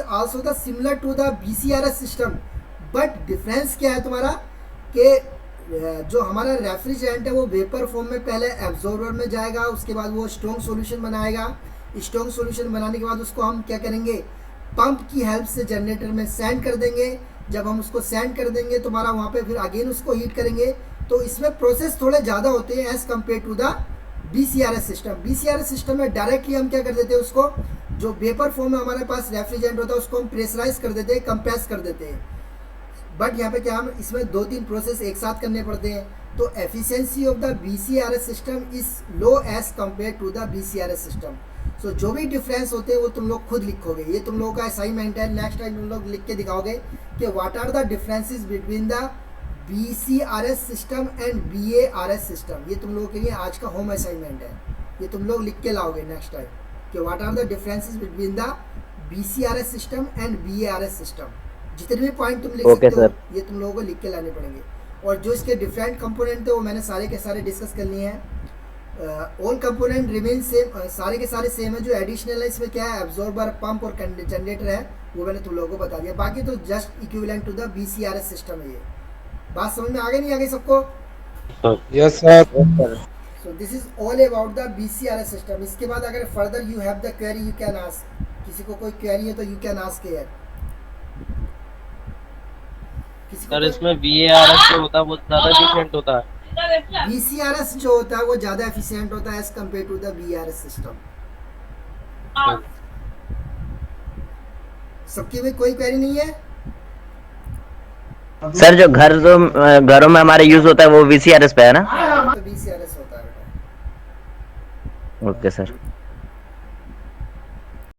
also the similar to the BCRS system, but difference क्या है तुम्हारा कि जो हमारा रेफ्रिजरेंट है वो वेपर फॉर्म में पहले एब्जॉर्बर में जाएगा, उसके बाद वो स्ट्रॉन्ग सॉल्यूशन बनाएगा, स्ट्रॉन्ग सॉल्यूशन बनाने के बाद उसको हम क्या करेंगे, पंप की हेल्प से जनरेटर में सेंड कर देंगे। जब हम उसको सेंड कर देंगे तुम्हारा वहाँ पे फिर अगेन उसको हीट करेंगे, तो इसमें प्रोसेस थोड़े ज़्यादा होते हैं as compare to the BCRS system. BCRS system में डायरेक्टली हम क्या कर देते हैं, उसको जो वेपर फॉर्म में हमारे पास रेफ्रिजरेंट होता है उसको हम प्रेशराइज कर देते हैं, कंप्रेस कर देते हैं। बट यहाँ पे क्या हम इसमें 2-3 प्रोसेस एक साथ करने पड़ते हैं, तो efficiency of the BCRS system is low as compare to the BCRS system. So जो भी डिफरेंस होते हैं वो तुम लोग खुद लिखोगे, ये तुम लोगों का असाइनमेंट है। नेक्स्ट टाइम तुम लोग लिख के दिखाओगे कि what are the differences between the BCRS system and BARS system. ये तुम लोगों के लिए आज का होम असाइनमेंट है, ये तुम लोग लिख के लाओगे नेक्स्ट टाइम कि what are the differences between the BCRS system and BARS system. जितने भी पॉइंट तुम लिख सकते हो ये तुम लोगों को लिख के लाने पड़ेंगे। और जो इसके डिफरेंट कंपोनेंट थे वो मैंने सारे के सारे डिस्कस कर लिए हैं। ऑल कंपोनेंट रिमेन सेम, सारे के सारे सेम है। जो एडिशनल है इसमें क्या है, एब्जॉर्बर, पंप और जनरेटर है, वो मैंने तुम लोगों को बता दिया। बाकी तो just equivalent to the BCRS system है। ये बात समझ में आ गई नहीं आ गई सबको? Yes sir. So this is all about the BCRS system. इसके बाद अगर further you have the query you can ask. किसी को कोई क्वेरी है तो you can ask here. Sir इसमें VARS जो होता है वो ज्यादा डिफरेंट होता है। BCRS जो होता है वो ज़्यादा एफिशिएंट होता है as compare to the BARS system. सबकी में कोई क्वेरी नहीं है? सर जो घरों में हमारे यूज होता है वो VCRS पे है ना? तो BCRS होता है बेटा। Okay sir.